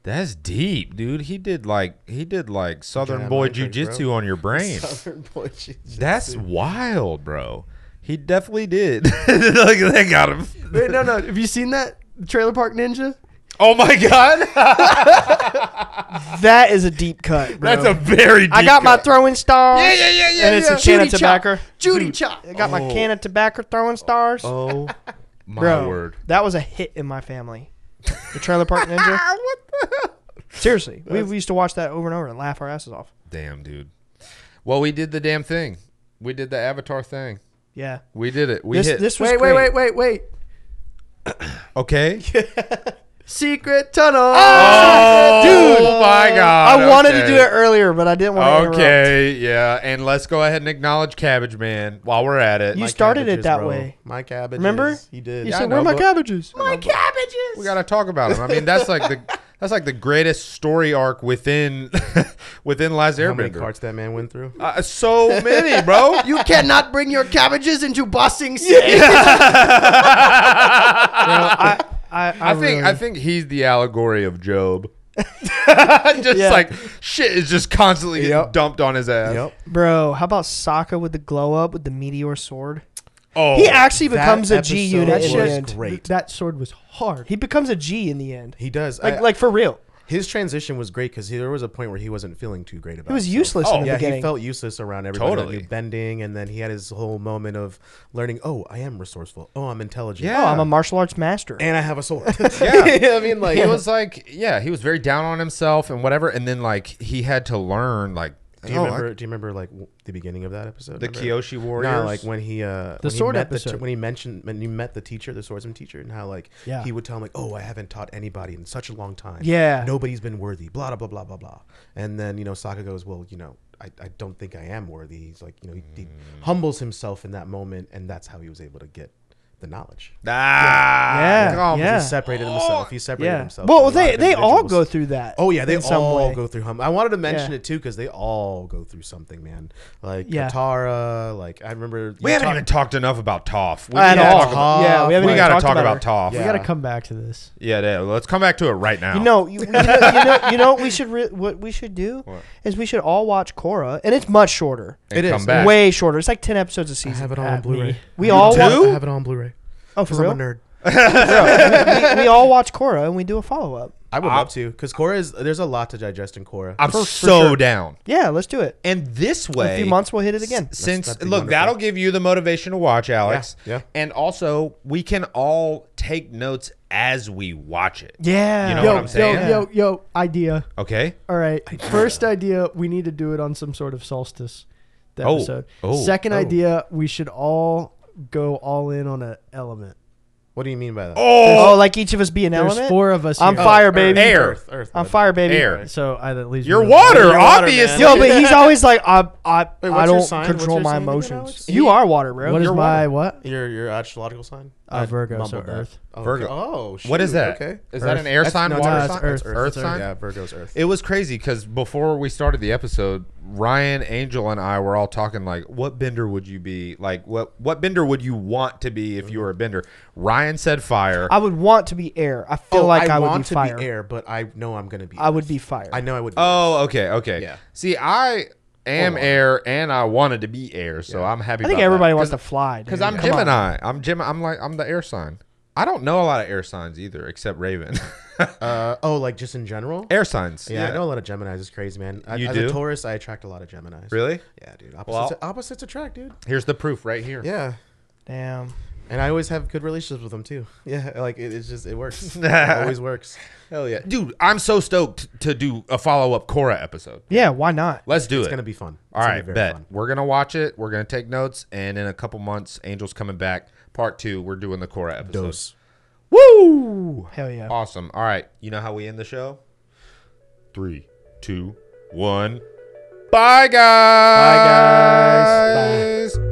That's deep, dude. He did like Southern Jam boy mind tricks, jiu-jitsu bro. on your brain. Southern boy jiu-jitsu. That's wild, bro. He definitely did. Like, they got him. Wait, no. Have you seen that Trailer Park Ninja? Oh my god. That is a deep cut, bro. That's a very deep I got my cut. throwing stars. Yeah. And it's a can Judy of tobacco. Judy chop. I got my can of tobacco throwing stars. Oh my Bro, word. that was a hit in my family. The Trailer Park Ninja. What the hell? Seriously, we used to watch that over and over and laugh our asses off. Damn, dude. Well, we did the damn thing. We did the Avatar thing. Yeah. We did it. We This hit. was Wait. great. Okay. Secret tunnel. Oh, Dude. my God. I wanted to Okay. do it earlier, but I didn't want to interrupt. Okay, yeah. And let's go ahead and acknowledge Cabbage Man while we're at it. You My started it cabbages, that bro. way. My cabbages. Remember? He did. You Yeah, I said, know, "Where are my but- cabbages?" My cabbages. We got to talk about him. I mean, that's like the greatest story arc within Last How many Airbender. carts that man went through? So many, bro. You cannot bring your cabbages into Bossing City. I think he's the allegory of Job. Just Yeah. like shit is just constantly getting Yep. dumped on his ass. Yep. Bro, how about Sokka with the glow up with the meteor sword? Oh, He actually that becomes a G episode unit in the was end. great. That sword was hard. He becomes a G in the end. He does. Like for real. His transition was great because there was a point where he wasn't feeling too great about. He was himself. useless in the Yeah, beginning. he felt useless around everybody. Totally. That knew bending, and then he had his whole moment of learning. Oh, I am resourceful. Oh, I'm intelligent. Yeah. Oh, I'm a martial arts master. and I have a sword. Yeah. I mean, like he was like, yeah, he was very down on himself and whatever, and then like he had to learn like. Do you remember like the beginning of that episode? The Remember? Kyoshi Warriors? No, like when he when he sword met episode. when he met the teacher, the swordsman teacher, and how like Yeah. he would tell him like, oh, I haven't taught anybody in such a long time. Yeah. nobody's been worthy. Blah blah blah blah blah. And then Sokka goes, well, I don't think I am worthy. He's like, he humbles himself in that moment, and that's how he was able to get the knowledge. Yeah, come yeah. He separated himself. He separated Yeah. himself. Well, from a lot of they all individuals. go through that. Oh yeah, they in some all way. go through I wanted to mention Yeah. it too because they all go through something, man. Like Yeah. Katara, like I remember. We haven't even talked enough about Toph. We At need to all. talk about. Yeah, we haven't We even got to talked talk about about her. Toph. We Yeah. got to come back to this. Yeah, let's come back to it right now. You know what we should what we should do What? is we should all watch Korra, and it's much shorter. And It is. come back. Way shorter. It's like 10 episodes a I season. have it all on At Blu-ray. me. We all do? watch. I have it all on Blu-ray. Oh, for Because I'm real? a nerd. we all watch Korra and we do a follow up. I would love to because there's a lot to digest in Korra. I'm For so sure. down. Yeah, let's do it. And this In way, a few months we'll hit it again. Since that'd be look, wonderful. that'll give you the motivation to watch, Alex. Yeah. And also, we can all take notes as we watch it. Yeah. You know what I'm saying? Yo, idea. Okay. All right. First idea, we need to do it on some sort of solstice Oh. episode. Oh. Second Oh. idea, we should all go all in on an element. What do you mean by that? Oh, like each of us be an There's element? 4 of us I'm here. fire, baby. Air. Earth. I'm bud. fire, baby. Air. So I that leaves You're me- water, You're water, obviously. man. Yo, but he's always like, I what's your don't sign? control What's my your sign again, emotions. Alex? You are water, bro. What is You're my water. what? Your astrological sign? Virgo, mumbled so that. Earth. Oh, Virgo. Oh, shoot. What is that? Okay. Is that an Earth. air sign, No, water it's sign? Earth. Earth It's sign? Yeah, Virgo's Earth. It was crazy because before we started the episode, Ryan, Angel, and I were all talking like, what bender would you be? Like, what bender would you want to be if you were a bender? Ryan said fire. I would want to be air. I feel like I would be want to fire. be air, but I know I'm gonna be. I would be fire. I know I would. Be Oh, okay. Yeah. See, I am Hold on. air, and I wanted to be air, so I'm happy. I think about everybody that. wants to fly. Because dude. I'm Come on. Gemini. I'm the air sign. I don't know a lot of air signs either, except Raven. like just in general. Air signs. Yeah, I know a lot of Geminis. It's crazy, man. You As do? a Taurus, I attract a lot of Geminis. Really? Yeah, dude. Well- Opposites attract, dude. Here's the proof right here. Yeah. Damn. And I always have good relationships with them too. Yeah, like it works. It always works. Hell yeah, dude! I'm so stoked to do a follow-up Korra episode. Yeah, why not? Let's do It's it. gonna be fun. All It's gonna right, be very bet. fun. We're gonna watch it. We're gonna take notes, and in a couple months, Angel's coming back. Part 2. We're doing the Korra episode. Dose. Woo! Hell yeah. Awesome. All right. You know how we end the show? 3, 2, 1. Bye, guys. Bye, Bye.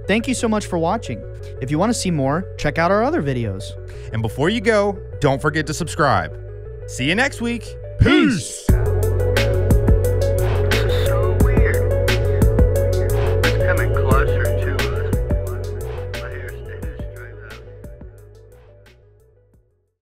Thank you so much for watching. If you want to see more, check out our other videos. And before you go, don't forget to subscribe. See you next week. Peace.